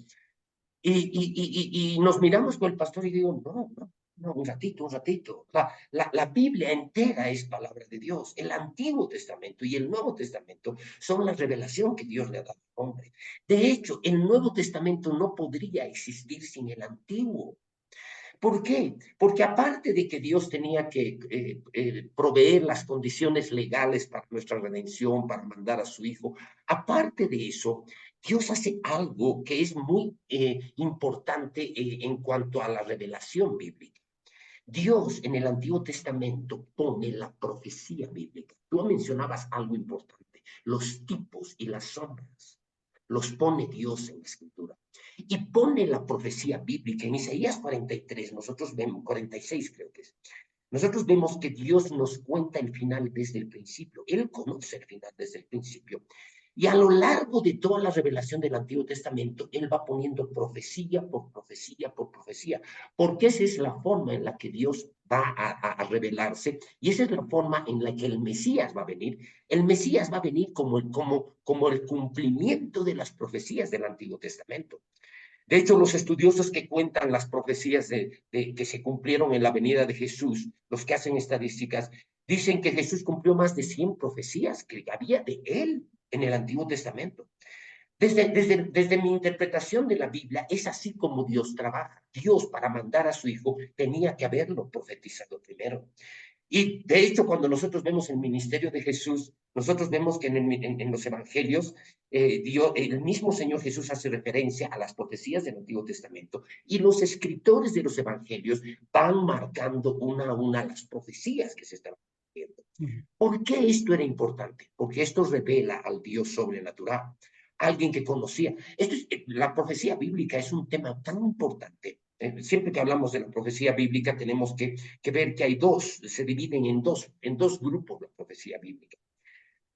Y nos miramos con el pastor y digo, no, un ratito, un ratito. La Biblia entera es palabra de Dios. El Antiguo Testamento y el Nuevo Testamento son la revelación que Dios le ha dado al hombre. De hecho, el Nuevo Testamento no podría existir sin el Antiguo. ¿Por qué? Porque aparte de que Dios tenía que proveer las condiciones legales para nuestra redención, para mandar a su Hijo, aparte de eso, Dios hace algo que es muy importante en cuanto a la revelación bíblica. Dios en el Antiguo Testamento pone la profecía bíblica. Tú mencionabas algo importante, los tipos y las sombras. Los pone Dios en la escritura. Y pone la profecía bíblica en Isaías 43, nosotros vemos, 46 creo que es. Nosotros vemos que Dios nos cuenta el final desde el principio. Él conoce el final desde el principio. Y a lo largo de toda la revelación del Antiguo Testamento, Él va poniendo profecía por profecía por profecía, porque esa es la forma en la que Dios va a revelarse y esa es la forma en la que el Mesías va a venir. El Mesías va a venir como el cumplimiento de las profecías del Antiguo Testamento. De hecho, los estudiosos que cuentan las profecías que se cumplieron en la venida de Jesús, los que hacen estadísticas, dicen que Jesús cumplió más de 100 profecías que había de él en el Antiguo Testamento. Desde mi interpretación de la Biblia, es así como Dios trabaja. Dios, para mandar a su Hijo, tenía que haberlo profetizado primero. Y de hecho, cuando nosotros vemos el ministerio de Jesús, nosotros vemos que en los evangelios, el mismo Señor Jesús hace referencia a las profecías del Antiguo Testamento y los escritores de los evangelios van marcando una a una las profecías que se estaban cumpliendo. ¿Por qué esto era importante? Porque esto revela al Dios sobrenatural, alguien que conocía. La profecía bíblica es un tema tan importante. Siempre que hablamos de la profecía bíblica tenemos que ver que hay dos, se dividen en dos grupos la profecía bíblica.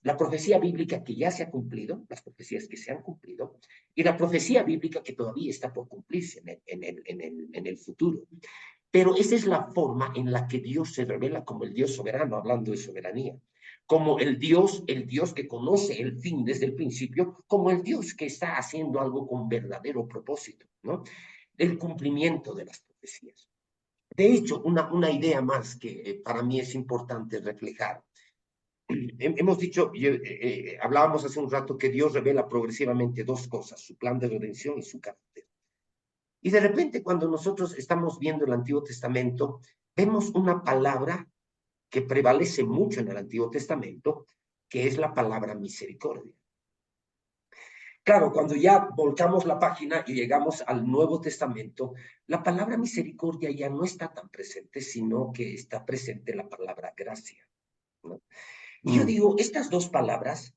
La profecía bíblica que ya se ha cumplido, las profecías que se han cumplido, y la profecía bíblica que todavía está por cumplirse en el futuro. Pero esa es la forma en la que Dios se revela como el Dios soberano, hablando de soberanía, como el Dios que conoce el fin desde el principio, como el Dios que está haciendo algo con verdadero propósito, ¿no? El cumplimiento de las profecías. De hecho, una idea más que para mí es importante reflejar. Hemos dicho, hablábamos hace un rato que Dios revela progresivamente dos cosas, su plan de redención y su carácter. Y de repente, cuando nosotros estamos viendo el Antiguo Testamento, vemos una palabra que prevalece mucho en el Antiguo Testamento, que es la palabra misericordia. Claro, cuando ya volcamos la página y llegamos al Nuevo Testamento, la palabra misericordia ya no está tan presente, sino que está presente la palabra gracia, ¿no? Y yo digo, estas dos palabras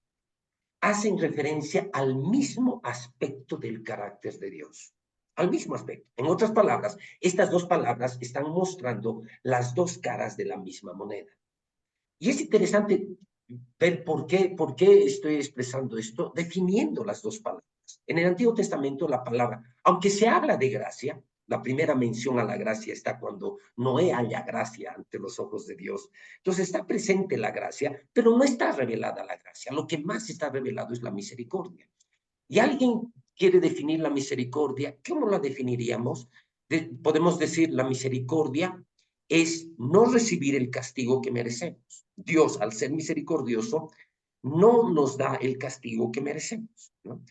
hacen referencia al mismo aspecto del carácter de Dios, al mismo aspecto. En otras palabras, estas dos palabras están mostrando las dos caras de la misma moneda. Y es interesante ver por qué estoy expresando esto, definiendo las dos palabras. En el Antiguo Testamento la palabra, aunque se habla de gracia, la primera mención a la gracia está cuando Noé halla gracia ante los ojos de Dios. Entonces está presente la gracia, pero no está revelada la gracia. Lo que más está revelado es la misericordia. Y alguien quiere definir la misericordia, ¿cómo la definiríamos? Podemos decir la misericordia es no recibir el castigo que merecemos. Dios, al ser misericordioso, no nos da el castigo que merecemos, ¿no?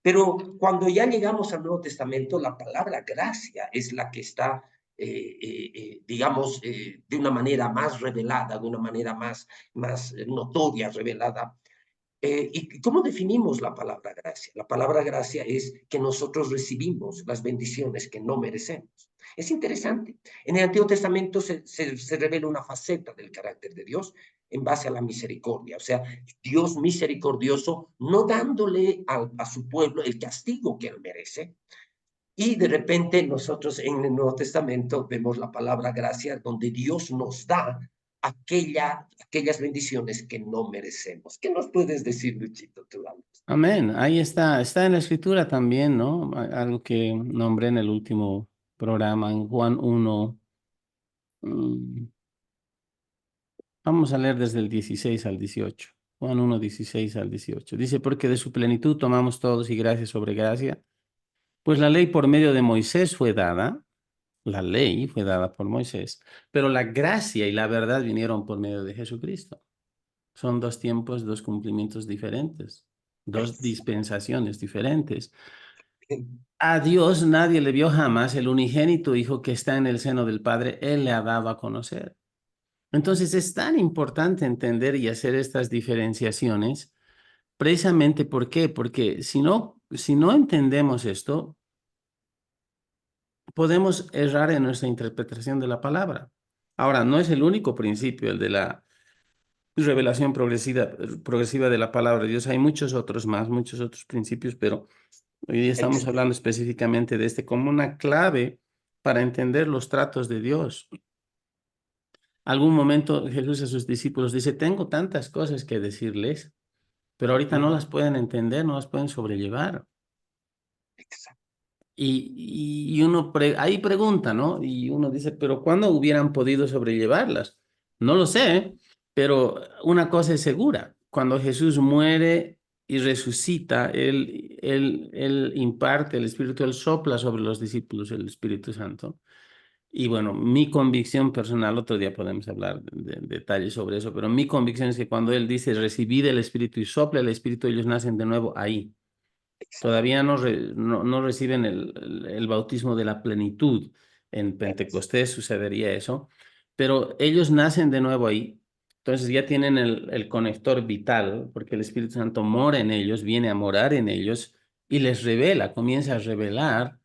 Pero cuando ya llegamos al Nuevo Testamento, la palabra gracia es la que está, digamos, de una manera más revelada, de una manera más notoria, revelada. ¿Y cómo definimos la palabra gracia? La palabra gracia es que nosotros recibimos las bendiciones que no merecemos. Es interesante. En el Antiguo Testamento se revela una faceta del carácter de Dios en base a la misericordia. O sea, Dios misericordioso no dándole a su pueblo el castigo que él merece. Y de repente nosotros en el Nuevo Testamento vemos la palabra gracia donde Dios nos da aquellas bendiciones que no merecemos. ¿Qué nos puedes decir, Luchito? Tú hablas. Amén. Ahí está. Está en la escritura también, ¿no? Algo que nombré en el último programa, en Juan 1. mm, Vamos a leer desde el 16 al 18. Juan 1, 16 al 18. Dice, porque de su plenitud tomamos todos y gracia sobre gracia, pues la ley por medio de Moisés fue dada, la ley fue dada por Moisés, pero la gracia y la verdad vinieron por medio de Jesucristo. Son dos tiempos, dos cumplimientos diferentes, dos dispensaciones diferentes. A Dios nadie le vio jamás, el unigénito Hijo que está en el seno del Padre, Él le ha dado a conocer. Entonces es tan importante entender y hacer estas diferenciaciones, precisamente ¿por qué? Porque si no entendemos esto, podemos errar en nuestra interpretación de la palabra. Ahora, no es el único principio, el de la revelación progresiva de la palabra de Dios. Hay muchos otros más, muchos otros principios, pero hoy día estamos Exacto. hablando específicamente de este como una clave para entender los tratos de Dios. Algún momento Jesús a sus discípulos dice, tengo tantas cosas que decirles, pero ahorita no las pueden entender, no las pueden sobrellevar. Y uno ahí pregunta, ¿no? Y uno dice, pero ¿cuándo hubieran podido sobrellevarlas? No lo sé, pero una cosa es segura. Cuando Jesús muere y resucita, él imparte el Espíritu, Él sopla sobre los discípulos el Espíritu Santo. Y bueno, mi convicción personal, otro día podemos hablar de detalles sobre eso, pero mi convicción es que cuando Él dice, recibid el Espíritu y sopla el Espíritu, ellos nacen de nuevo ahí. Todavía no reciben el bautismo de la plenitud. En Pentecostés sucedería eso, pero ellos nacen de nuevo ahí. Entonces ya tienen el conector vital, porque el Espíritu Santo mora en ellos, viene a morar en ellos y les revela, comienza a revelar,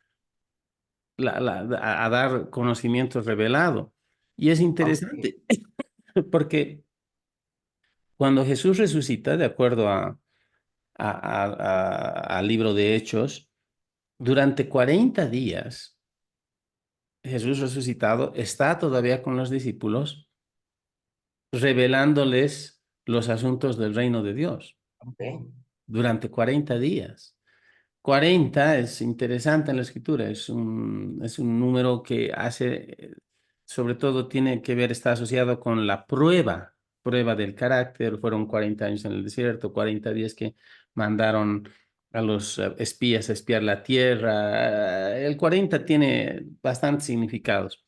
a dar conocimiento revelado. Y es Ok. interesante porque cuando Jesús resucita, de acuerdo al libro de Hechos, durante 40 días, Jesús resucitado está todavía con los discípulos, revelándoles los asuntos del reino de Dios Ok. durante 40 días. 40 es interesante en la escritura, es un número que hace, sobre todo tiene que ver, está asociado con la prueba del carácter. Fueron 40 años en el desierto, 40 días que mandaron a los espías a espiar la tierra. El 40 tiene bastantes significados,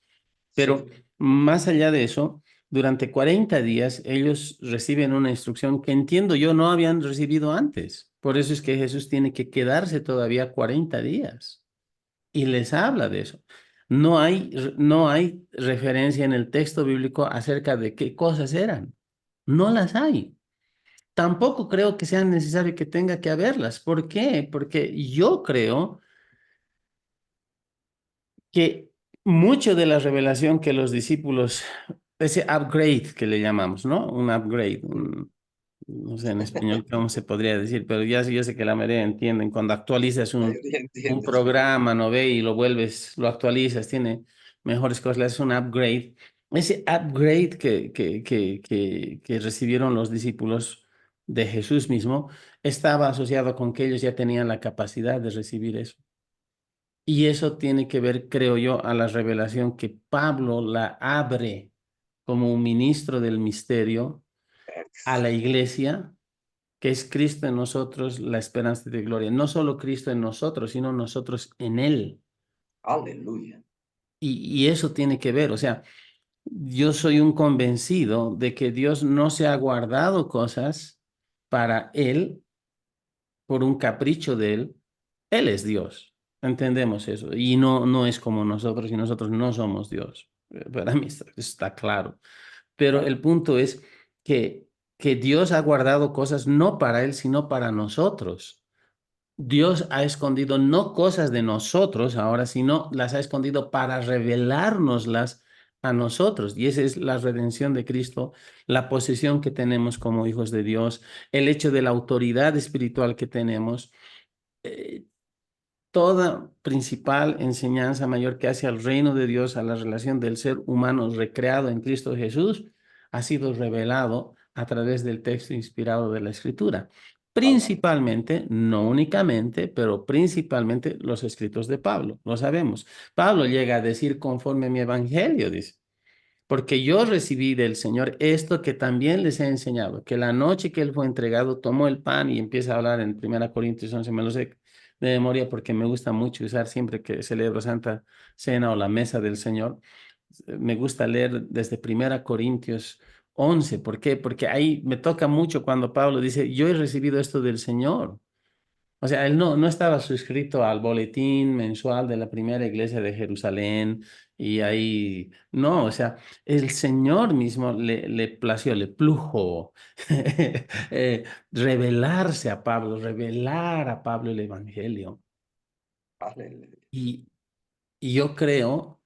pero Sí. más allá de eso, durante 40 días ellos reciben una instrucción que entiendo yo no habían recibido antes. Por eso es que Jesús tiene que quedarse todavía 40 días y les habla de eso. No hay referencia en el texto bíblico acerca de qué cosas eran. No las hay. Tampoco creo que sea necesario que tenga que haberlas. ¿Por qué? Porque yo creo que mucho de la revelación que los discípulos, ese upgrade que le llamamos, ¿no? Un upgrade, no sé en español cómo se podría decir, pero ya yo sé que la mayoría entienden, cuando actualizas La un, mayoría un entiende, sí. programa, ¿no ve? Y lo vuelves, lo actualizas, tiene mejores cosas, le haces un upgrade. ese upgrade que recibieron los discípulos de Jesús mismo estaba asociado con que ellos ya tenían la capacidad de recibir eso. Y eso tiene que ver, creo yo, a la revelación que Pablo la abre como un ministro del misterio a la iglesia, que es Cristo en nosotros, la esperanza de gloria. No solo Cristo en nosotros, sino nosotros en Él. Aleluya. Y eso tiene que ver, o sea, yo soy un convencido de que Dios no se ha guardado cosas para Él por un capricho de Él. Él es Dios. Entendemos eso. Y no es como nosotros y nosotros no somos Dios. Para mí está claro. Pero Claro. el punto es que Dios ha guardado cosas no para Él, sino para nosotros. Dios ha escondido no cosas de nosotros ahora, sino las ha escondido para revelárnoslas a nosotros. Y esa es la redención de Cristo, la posesión que tenemos como hijos de Dios, el hecho de la autoridad espiritual que tenemos. Eh, Toda principal enseñanza mayor que hace al reino de Dios, a la relación del ser humano recreado en Cristo Jesús, ha sido revelado a través del texto inspirado de la Escritura. Amén. Principalmente, no únicamente, pero principalmente los escritos de Pablo, lo sabemos. Pablo llega a decir conforme a mi evangelio, dice. Porque yo recibí del Señor esto que también les he enseñado, que la noche que Él fue entregado, tomó el pan y empieza a hablar en 1 Corintios 11, me lo sé de memoria porque me gusta mucho usar siempre que celebro Santa Cena o la mesa del Señor. Me gusta leer desde 1 Corintios 11. ¿Por qué? Porque ahí me toca mucho cuando Pablo dice, yo he recibido esto del Señor. O sea, él no estaba suscrito al boletín mensual de la primera iglesia de Jerusalén y ahí, no, o sea, el Señor mismo le plació, le plujo revelarse a Pablo, revelar a Pablo el Evangelio. Aleluya. Y, y yo creo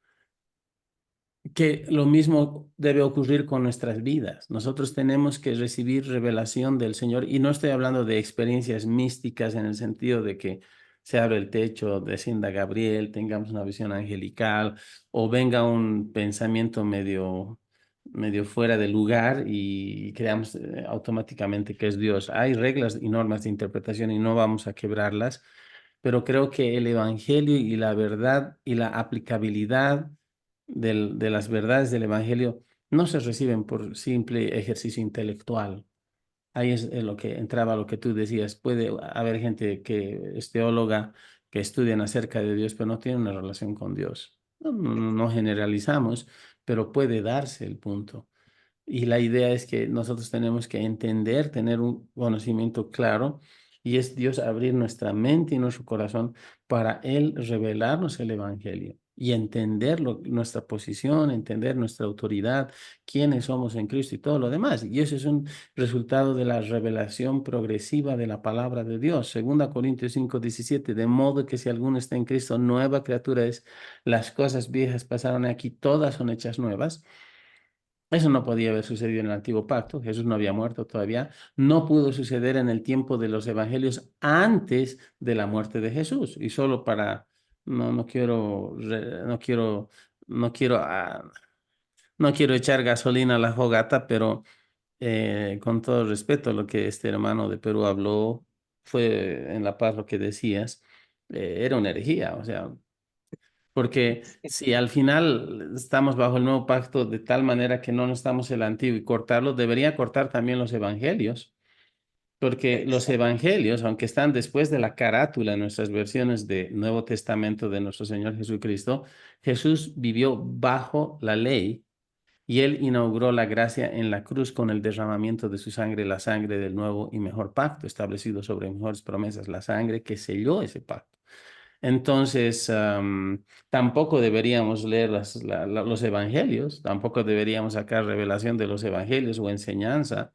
que lo mismo debe ocurrir con nuestras vidas. Nosotros tenemos que recibir revelación del Señor y no estoy hablando de experiencias místicas en el sentido de que se abre el techo, descienda Gabriel, tengamos una visión angelical o venga un pensamiento medio fuera de lugar y creamos automáticamente que es Dios. Hay reglas y normas de interpretación y no vamos a quebrarlas, pero creo que el Evangelio y la verdad y la aplicabilidad de las verdades del Evangelio no se reciben por simple ejercicio intelectual. Ahí es en lo que entraba lo que tú decías. Puede haber gente que es teóloga, que estudian acerca de Dios, pero no tienen una relación con Dios. No generalizamos, pero puede darse el punto. Y la idea es que nosotros tenemos que entender, tener un conocimiento claro, y es Dios abrir nuestra mente y nuestro corazón para Él revelarnos el Evangelio y entender nuestra posición, entender nuestra autoridad, quiénes somos en Cristo y todo lo demás. Y eso es un resultado de la revelación progresiva de la palabra de Dios. 2 Corintios 5:17, de modo que si alguno está en Cristo, nueva criatura es, las cosas viejas pasaron aquí, todas son hechas nuevas. Eso no podía haber sucedido en el antiguo pacto. Jesús no había muerto todavía. No pudo suceder en el tiempo de los evangelios antes de la muerte de Jesús. Y solo para, no quiero, no quiero, no quiero echar gasolina a la fogata, pero con todo respeto, lo que este hermano de Perú habló fue en La Paz lo que decías, era una herejía. O sea, porque si al final estamos bajo el nuevo pacto de tal manera que no necesitamos el antiguo y cortarlo, debería cortar también los evangelios, porque los Exacto. evangelios, aunque están después de la carátula en nuestras versiones de Nuevo Testamento de nuestro Señor Jesucristo, Jesús vivió bajo la ley y él inauguró la gracia en la cruz con el derramamiento de su sangre, la sangre del nuevo y mejor pacto, establecido sobre mejores promesas, la sangre que selló ese pacto. Entonces, tampoco deberíamos leer los evangelios, tampoco deberíamos sacar revelación de los evangelios o enseñanza.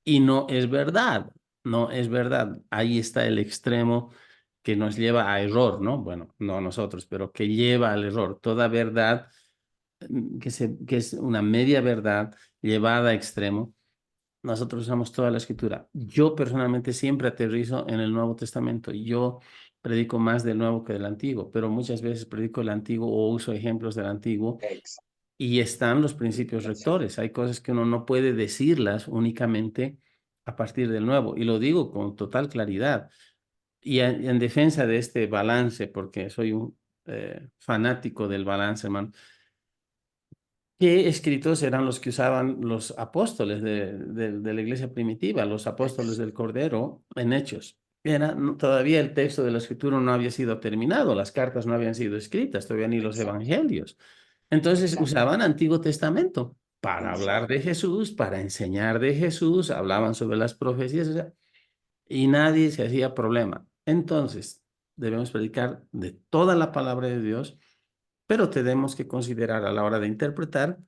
Y no es verdad, no es verdad. Ahí está el extremo que nos lleva a error, ¿no? Bueno, no a nosotros, pero que lleva al error. Toda verdad que es una media verdad llevada a extremo, nosotros usamos toda la escritura. Yo personalmente siempre aterrizo en el Nuevo Testamento. Yo predico más del Nuevo que del Antiguo, pero muchas veces predico el Antiguo o uso ejemplos del Antiguo Exacto. y están los principios Gracias. rectores. Hay cosas que uno no puede decirlas únicamente a partir del nuevo, y lo digo con total claridad. Y en defensa de este balance, porque soy un fanático del balance, hermano. ¿Qué escritos eran los que usaban los apóstoles de la iglesia primitiva, los apóstoles del Cordero en Hechos? Todavía el texto de la escritura no había sido terminado, las cartas no habían sido escritas, todavía ni los Exacto, evangelios. Entonces exacto, usaban Antiguo Testamento para hablar de exacto. Jesús, para enseñar de Jesús, hablaban sobre las profecías, o sea, y nadie se hacía problema. Entonces, debemos predicar de toda la palabra de Dios, pero tenemos que considerar a la hora de interpretar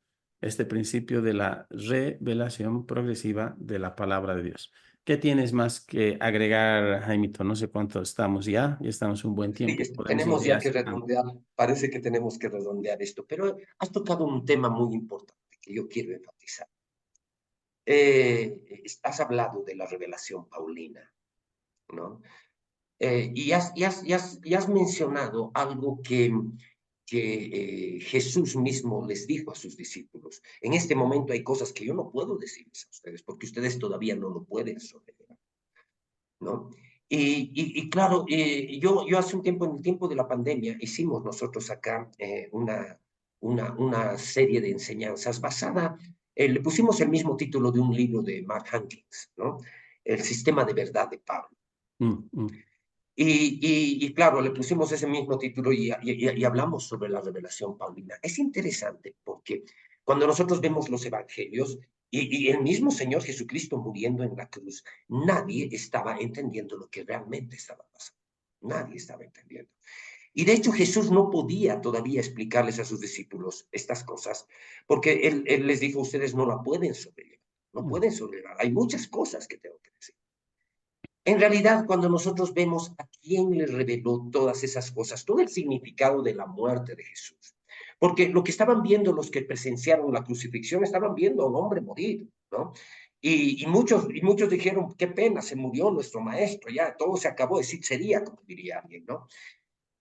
este principio de la revelación progresiva de la palabra de Dios. ¿Qué tienes más que agregar, Jaimito? No sé cuánto estamos ya estamos un buen Sí, tiempo, podemos ir tenemos ya ya que cerrando. redondear, parece que tenemos que redondear esto, pero has tocado un tema muy importante que yo quiero enfatizar. Has hablado de la revelación paulina, ¿no? Y has mencionado algo que Jesús mismo les dijo a sus discípulos. En este momento hay cosas que yo no puedo decirles a ustedes porque ustedes todavía no lo pueden sobrellevar, ¿no? Y claro, yo hace un tiempo, en el tiempo de la pandemia, hicimos nosotros acá una serie de enseñanzas basada, le pusimos el mismo título de un libro de Mark Hankins, ¿no? El sistema de verdad de Pablo. Mm, mm, Y claro, le pusimos ese mismo título y hablamos sobre la revelación paulina. Es interesante porque cuando nosotros vemos los evangelios y el mismo Señor Jesucristo muriendo en la cruz, nadie estaba entendiendo lo que realmente estaba pasando. Nadie estaba entendiendo. Y de hecho Jesús no podía todavía explicarles a sus discípulos estas cosas porque él les dijo, ustedes no la pueden sobrellevar, no mm, pueden sobrellevar. Hay muchas cosas que tengo que decir. En realidad, cuando nosotros vemos a quién le reveló todas esas cosas, todo el significado de la muerte de Jesús, porque lo que estaban viendo los que presenciaron la crucifixión, estaban viendo a un hombre morir, ¿no? Y muchos dijeron, qué pena, se murió nuestro maestro, ya todo se acabó, de sería, como diría alguien, ¿no?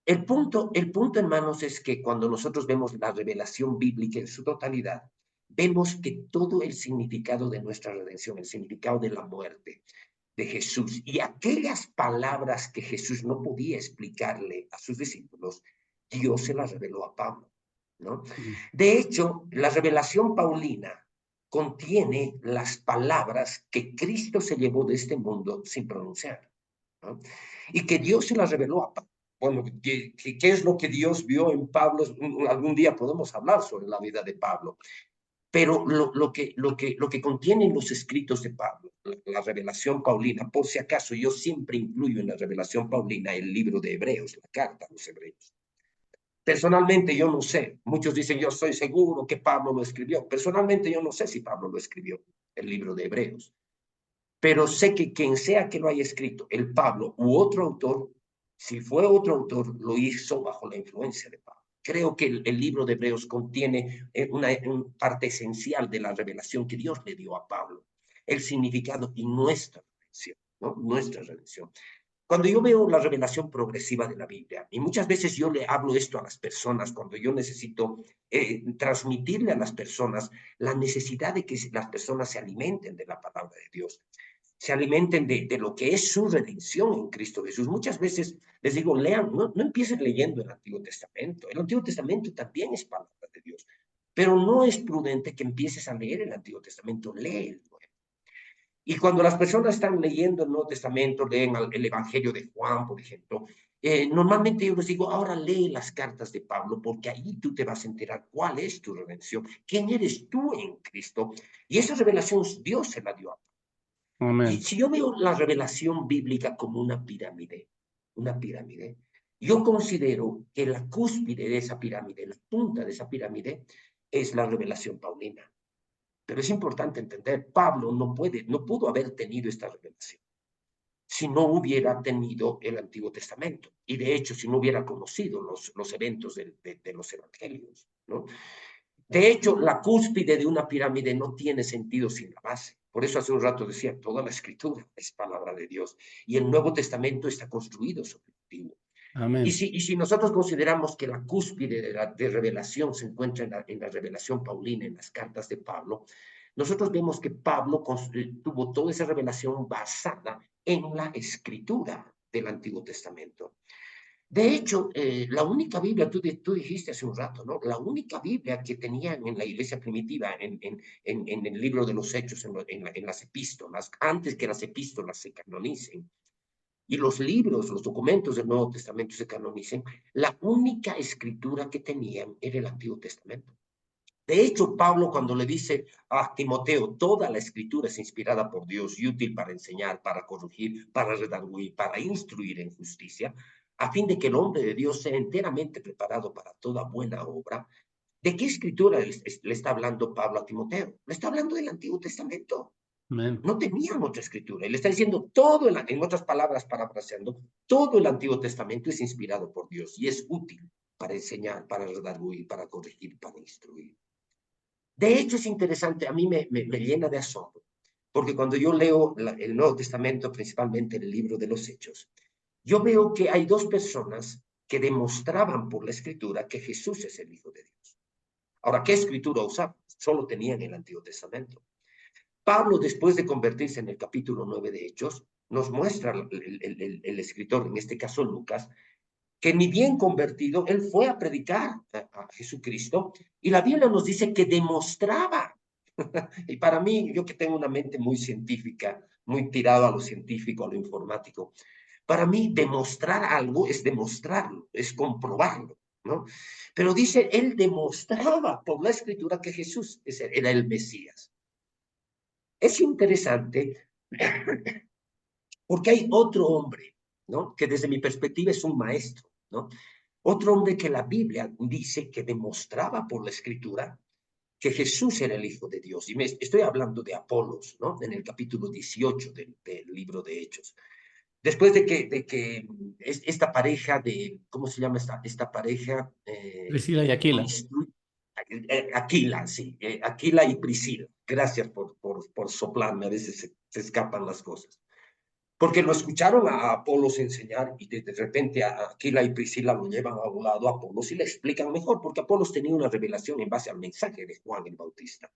El punto, hermanos, es que cuando nosotros vemos la revelación bíblica en su totalidad, vemos que todo el significado de nuestra redención, el significado de la muerte, de Jesús y aquellas palabras que Jesús no podía explicarle a sus discípulos, Dios se las reveló a Pablo, ¿no? mm. De hecho, la revelación paulina contiene las palabras que Cristo se llevó de este mundo sin pronunciar, ¿no? Y que Dios se las reveló a Pablo. Bueno, ¿qué es lo que Dios vio en Pablo? Algún día podemos hablar sobre la vida de Pablo, pero lo que contienen los escritos de Pablo, la revelación paulina, por si acaso yo siempre incluyo en la revelación paulina el libro de Hebreos, la carta a los Hebreos. Personalmente yo no sé, muchos dicen yo estoy seguro que Pablo lo escribió. Personalmente yo no sé si Pablo lo escribió, el libro de Hebreos, pero sé que quien sea que lo haya escrito, el Pablo u otro autor, si fue otro autor, lo hizo bajo la influencia de Pablo. Creo que el libro de Hebreos contiene una parte esencial de la revelación que Dios le dio a Pablo, el significado y nuestra redención, ¿no? Nuestra redención. Cuando yo veo la revelación progresiva de la Biblia, y muchas veces yo le hablo esto a las personas, cuando yo necesito transmitirle a las personas la necesidad de que las personas se alimenten de la palabra de Dios, se alimenten de lo que es su redención en Cristo Jesús. Muchas veces les digo, lean, no empiecen leyendo el Antiguo Testamento. El Antiguo Testamento también es palabra de Dios, pero no es prudente que empieces a leer el Antiguo Testamento, lee el Nuevo. Y cuando las personas están leyendo el Nuevo Testamento, leen el Evangelio de Juan, por ejemplo, normalmente yo les digo, ahora lee las cartas de Pablo, porque ahí tú te vas a enterar cuál es tu redención, quién eres tú en Cristo. Y esa revelación Dios se la dio a Pablo. Y Amén. si yo veo la revelación bíblica como una pirámide, yo considero que la cúspide de esa pirámide, la punta de esa pirámide, es la revelación paulina. Pero es importante entender, Pablo no pudo haber tenido esta revelación si no hubiera tenido el Antiguo Testamento. Y de hecho, si no hubiera conocido los eventos de los evangelios, ¿no? De hecho, la cúspide de una pirámide no tiene sentido sin la base. Por eso hace un rato decía, toda la escritura es palabra de Dios. Y el Nuevo Testamento está construido sobre el Antiguo. Amén. Y si nosotros consideramos que la cúspide de revelación se encuentra en la revelación paulina, en las cartas de Pablo, nosotros vemos que Pablo tuvo toda esa revelación basada en la escritura del Antiguo Testamento. De hecho, la única Biblia, tú dijiste hace un rato, ¿no? La única Biblia que tenían en la iglesia primitiva, en el libro de los Hechos, en las epístolas, antes que las epístolas se canonicen, y los libros, los documentos del Nuevo Testamento se canonicen, la única escritura que tenían era el Antiguo Testamento. De hecho, Pablo cuando le dice a Timoteo, toda la escritura es inspirada por Dios y útil para enseñar, para corregir, para redarguir, para instruir en justicia, a fin de que el hombre de Dios sea enteramente preparado para toda buena obra. ¿De qué escritura le está hablando Pablo a Timoteo? Le está hablando del Antiguo Testamento. Amén. No tenían otra escritura. Y le está diciendo todo, en otras palabras, parafraseando, todo el Antiguo Testamento es inspirado por Dios y es útil para enseñar, para redarguir, para corregir, para instruir. De hecho, es interesante, a mí me llena de asombro, porque cuando yo leo el Nuevo Testamento, principalmente el libro de los Hechos, yo veo que hay dos personas que demostraban por la escritura que Jesús es el Hijo de Dios. Ahora, ¿qué escritura usaban? Solo tenían el Antiguo Testamento. Pablo, después de convertirse en el capítulo 9 de Hechos, nos muestra el escritor, en este caso Lucas, que ni bien convertido, él fue a predicar a Jesucristo y la Biblia nos dice que demostraba. Y para mí, yo que tengo una mente muy científica, muy tirado a lo científico, a lo informático, para mí demostrar algo es demostrarlo, es comprobarlo, ¿no? Pero dice, él demostraba por la escritura que Jesús era el Mesías. Es interesante porque hay otro hombre, ¿no? Que desde mi perspectiva es un maestro, ¿no? Otro hombre que la Biblia dice que demostraba por la escritura que Jesús era el Hijo de Dios. Y estoy hablando de Apolos, ¿no? En el capítulo 18 del libro de Hechos. Después de que esta pareja de, ¿cómo se llama esta pareja? Priscila y Aquila. Aquila, sí, Aquila y Priscila. Gracias por soplarme, a veces se escapan las cosas. Porque lo escucharon a Apolos enseñar y de repente a Aquila y Priscila lo llevan a un lado a Apolos y le explican mejor, porque Apolos tenía una revelación en base al mensaje de Juan el Bautista.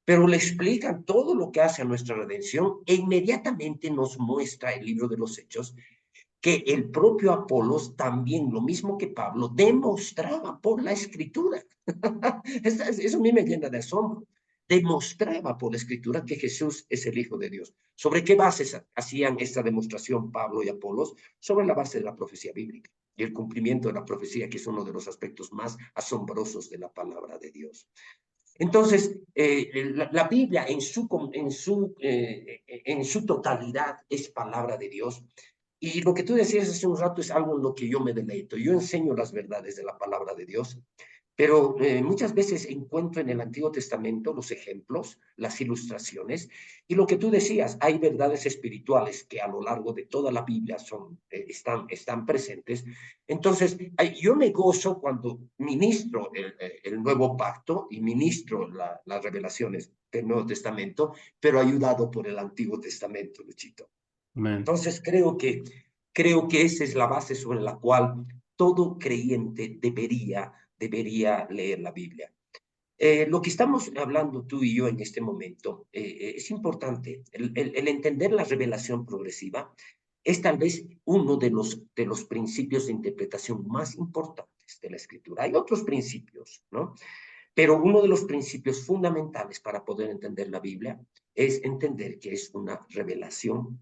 Pero le explican todo lo que hace a nuestra redención e inmediatamente nos muestra el libro de los Hechos que el propio Apolos, también lo mismo que Pablo, demostraba por la escritura. Eso a mí me llena de asombro. Demostraba por la escritura que Jesús es el Hijo de Dios. ¿Sobre qué bases hacían esta demostración Pablo y Apolos? Sobre la base de la profecía bíblica y el cumplimiento de la profecía, que es uno de los aspectos más asombrosos de la palabra de Dios. Entonces, la Biblia en su totalidad es palabra de Dios. Y lo que tú decías hace un rato es algo en lo que yo me deleito. Yo enseño las verdades de la palabra de Dios, pero muchas veces encuentro en el Antiguo Testamento los ejemplos, las ilustraciones, y lo que tú decías, hay verdades espirituales que a lo largo de toda la Biblia están presentes. Entonces, yo me gozo cuando ministro el nuevo pacto y ministro las revelaciones del Nuevo Testamento, pero ayudado por el Antiguo Testamento, Luchito. Amén. Entonces creo que esa es la base sobre la cual todo creyente debería leer la Biblia. Lo que estamos hablando tú y yo en este momento es importante. El entender la revelación progresiva es tal vez uno de los principios de interpretación más importantes de la Escritura. Hay otros principios, ¿no? Pero uno de los principios fundamentales para poder entender la Biblia es entender que es una revelación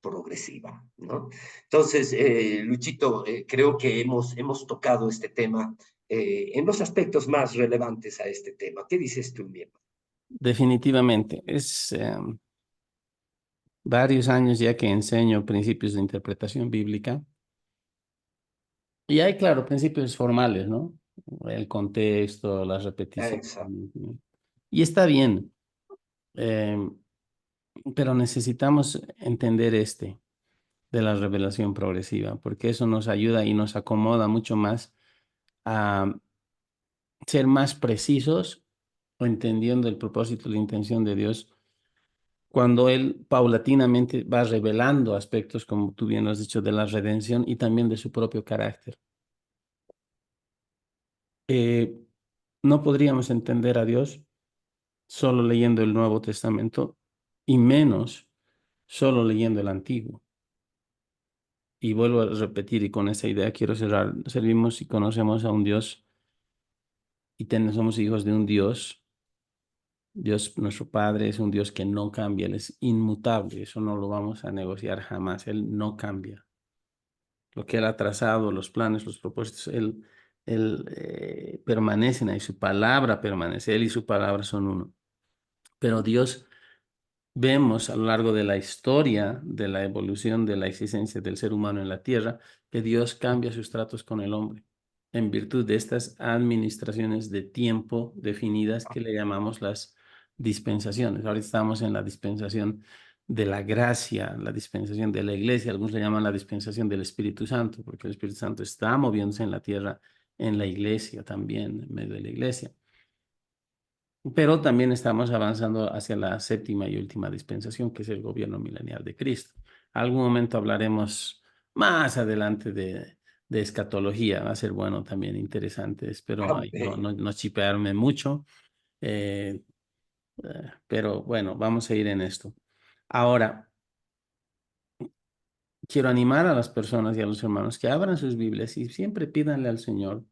progresiva, ¿no? Entonces, Luchito, creo que hemos tocado este tema en los aspectos más relevantes a este tema. ¿Qué dices tú, mi hermano? Definitivamente. Es varios años ya que enseño principios de interpretación bíblica. Y hay, claro, principios formales, ¿no? El contexto, las repeticiones. Exacto. Y está bien, eh, pero necesitamos entender este de la revelación progresiva, porque eso nos ayuda y nos acomoda mucho más a ser más precisos o entendiendo el propósito y la intención de Dios cuando Él paulatinamente va revelando aspectos, como tú bien lo has dicho, de la redención y también de su propio carácter. Eh, no podríamos entender a Dios solo leyendo el Nuevo Testamento y menos solo leyendo el Antiguo. Y vuelvo a repetir, y con esa idea quiero cerrar, servimos y conocemos a un Dios y somos hijos de un Dios. Dios, nuestro Padre, es un Dios que no cambia, Él es inmutable, eso no lo vamos a negociar jamás, Él no cambia. Lo que Él ha trazado, los planes, los propósitos, Él permanecen ahí, su palabra permanece, Él y su palabra son uno. Pero Dios, vemos a lo largo de la historia, de la evolución de la existencia del ser humano en la tierra, que Dios cambia sus tratos con el hombre en virtud de estas administraciones de tiempo definidas que le llamamos las dispensaciones. Ahorita estamos en la dispensación de la gracia, la dispensación de la iglesia, algunos le llaman la dispensación del Espíritu Santo, porque el Espíritu Santo está moviéndose en la tierra, en la iglesia también, en medio de la iglesia. Pero también estamos avanzando hacia la séptima y última dispensación, que es el gobierno milenial de Cristo. Algún momento hablaremos más adelante de escatología, va a ser bueno también, interesante. Espero ahí Amén. no chipearme mucho, pero bueno, vamos a ir en esto. Ahora, quiero animar a las personas y a los hermanos que abran sus Biblias y siempre pídanle al Señor,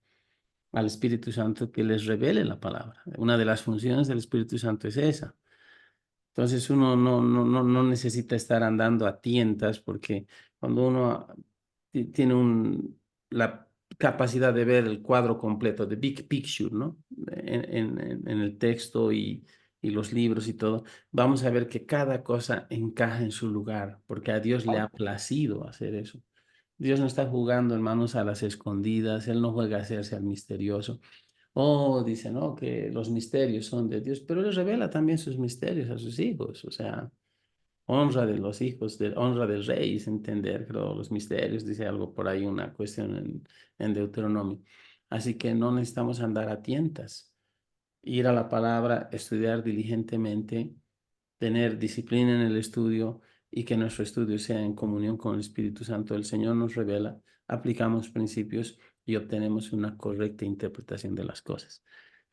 al Espíritu Santo, que les revele la palabra. Una de las funciones del Espíritu Santo es esa. Entonces uno no necesita estar andando a tientas porque cuando uno tiene la capacidad de ver el cuadro completo, de big picture, ¿no? En el texto y los libros y todo, vamos a ver que cada cosa encaja en su lugar porque a Dios le ha placido hacer eso. Dios no está jugando, hermanos, a las escondidas, Él no juega a hacerse al misterioso. Oh, dice, ¿no? Que los misterios son de Dios, pero Él revela también sus misterios a sus hijos, o sea, honra de los hijos, honra del rey, es entender, creo, los misterios, dice algo por ahí, una cuestión en Deuteronomio. Así que no necesitamos andar a tientas, ir a la palabra, estudiar diligentemente, tener disciplina en el estudio y que nuestro estudio sea en comunión con el Espíritu Santo. El Señor nos revela, aplicamos principios y obtenemos una correcta interpretación de las cosas.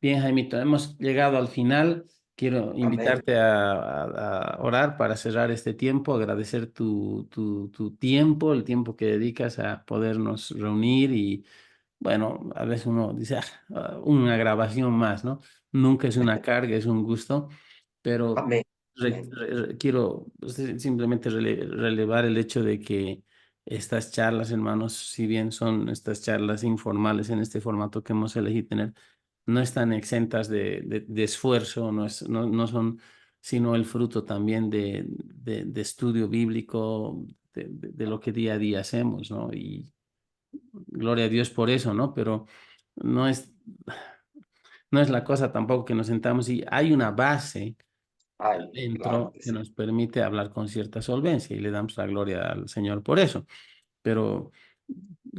Bien, Jaimito, hemos llegado al final. Quiero Amén. invitarte a orar para cerrar este tiempo, agradecer tu tiempo, el tiempo que dedicas a podernos reunir y, bueno, a veces uno dice, una grabación más, ¿no? Nunca es una carga, es un gusto, pero Amén. Amén. quiero simplemente relevar el hecho de que estas charlas, hermanos, si bien son estas charlas informales en este formato que hemos elegido tener, no están exentas de esfuerzo, no son sino el fruto también de estudio bíblico, de lo que día a día hacemos, ¿no? Y gloria a Dios por eso, ¿no? Pero no es, no es la cosa tampoco que nos sentamos y hay una base Ay, claro adentro que que sí. nos permite hablar con cierta solvencia y le damos la gloria al Señor por eso. Pero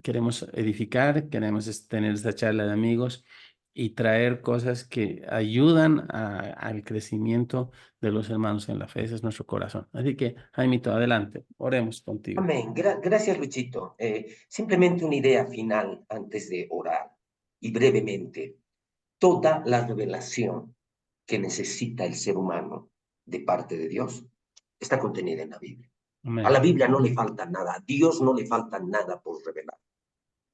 queremos edificar, queremos tener esta charla de amigos y traer cosas que ayudan al crecimiento de los hermanos en la fe. Ese es nuestro corazón. Así que, Jaimito, adelante, oremos contigo. Amén. Gracias, Luchito. Simplemente una idea final antes de orar y brevemente. Toda la revelación que necesita el ser humano de parte de Dios está contenida en la Biblia. A la Amén. Biblia no le falta nada, a Dios no le falta nada por revelar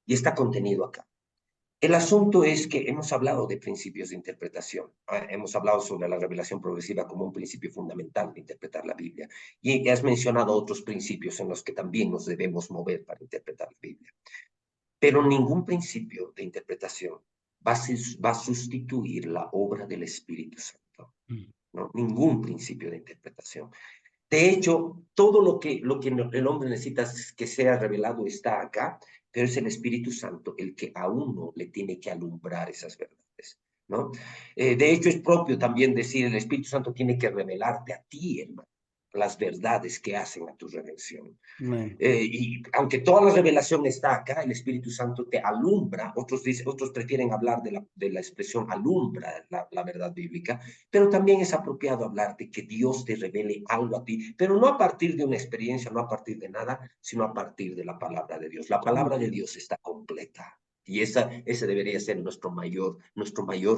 y está contenido acá. El asunto es que hemos hablado de principios de interpretación, hemos hablado sobre la revelación progresiva como un principio fundamental de interpretar la Biblia y has mencionado otros principios en los que también nos debemos mover para interpretar la Biblia. Pero ningún principio de interpretación va a sustituir la obra del Espíritu Santo, Mm. ¿no? Ningún principio de interpretación. De hecho, todo lo que el hombre necesita que sea revelado está acá, pero es el Espíritu Santo el que a uno le tiene que alumbrar esas verdades, ¿no? De hecho, es propio también decir, el Espíritu Santo tiene que revelarte a ti, hermano. las verdades que hacen a tu redención. Amén. Y aunque toda la revelación está acá, el Espíritu Santo te alumbra, otros prefieren hablar de la expresión alumbra la verdad bíblica, pero también es apropiado hablar de que Dios te revele algo a ti, pero no a partir de una experiencia, no a partir de nada, sino a partir de la palabra de Dios. La palabra de Dios está completa. Y ese debería ser nuestro mayor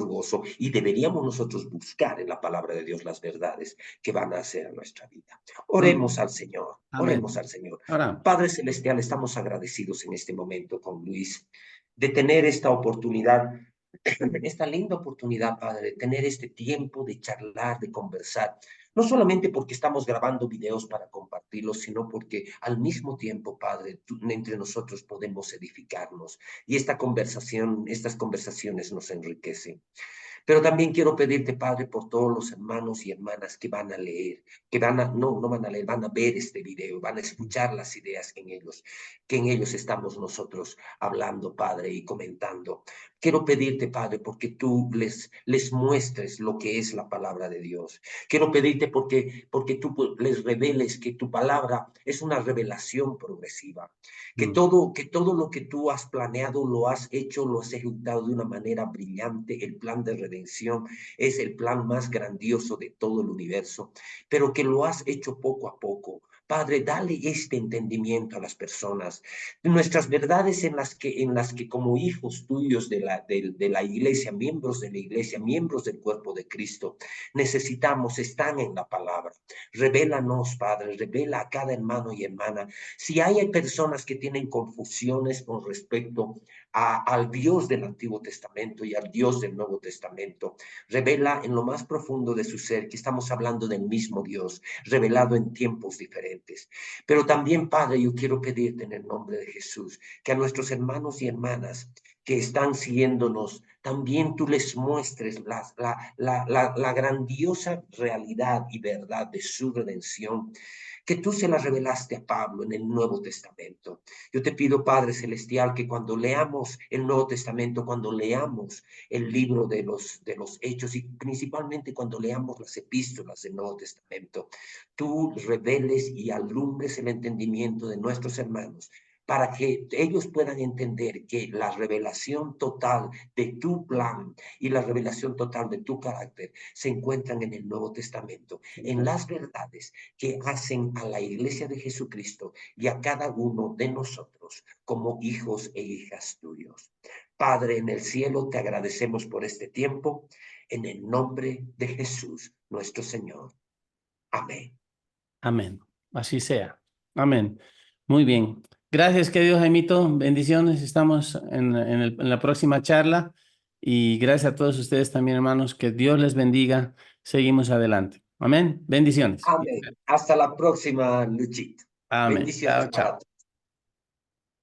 gozo, y deberíamos nosotros buscar en la palabra de Dios las verdades que van a hacer a nuestra vida. Oremos al Señor, Amén. oremos al Señor. Oramos. Padre Celestial, estamos agradecidos en este momento con Luis de tener esta oportunidad, esta linda oportunidad, Padre, de tener este tiempo de charlar, de conversar, no solamente porque estamos grabando videos para compartirlos, sino porque al mismo tiempo, Padre, entre nosotros podemos edificarnos, y estas conversaciones nos enriquecen. Pero también quiero pedirte, Padre, por todos los hermanos y hermanas que van a leer, no van a leer, van a ver este video, van a escuchar las ideas que en ellos estamos nosotros hablando, Padre, y comentando. Quiero pedirte, Padre, porque tú les muestres lo que es la palabra de Dios. Quiero pedirte porque tú les reveles que tu palabra es una revelación progresiva, que todo lo que tú has planeado lo has hecho, lo has ejecutado de una manera brillante. El plan de redención es el plan más grandioso de todo el universo, pero que lo has hecho poco a poco. Padre, dale este entendimiento a las personas, nuestras verdades en las que como hijos tuyos de la iglesia, miembros de la iglesia, miembros del cuerpo de Cristo, necesitamos, están en la palabra. Revélanos, Padre, revela a cada hermano y hermana. Si hay personas que tienen confusiones con respecto al Dios del Antiguo Testamento y al Dios del Nuevo Testamento, revela en lo más profundo de su ser que estamos hablando del mismo Dios, revelado en tiempos diferentes. Pero también, Padre, yo quiero pedirte en el nombre de Jesús que a nuestros hermanos y hermanas que están siguiéndonos, también tú les muestres la grandiosa realidad y verdad de su redención, que tú se la revelaste a Pablo en el Nuevo Testamento. Yo te pido, Padre Celestial, que cuando leamos el Nuevo Testamento, cuando leamos el libro de los Hechos, y principalmente cuando leamos las epístolas del Nuevo Testamento, tú reveles y alumbres el entendimiento de nuestros hermanos, para que ellos puedan entender que la revelación total de tu plan y la revelación total de tu carácter se encuentran en el Nuevo Testamento, en las verdades que hacen a la iglesia de Jesucristo y a cada uno de nosotros como hijos e hijas tuyos. Padre en el cielo, te agradecemos por este tiempo, en el nombre de Jesús, nuestro Señor. Amén. Amén. Así sea. Amén. Muy bien. Gracias, querido Jaimito. Bendiciones. Estamos en la próxima charla. Y gracias a todos ustedes también, hermanos. Que Dios les bendiga. Seguimos adelante. Amén. Bendiciones. Amén. Hasta la próxima, Luchito. Amén. Bendiciones Chao, para chao. todos.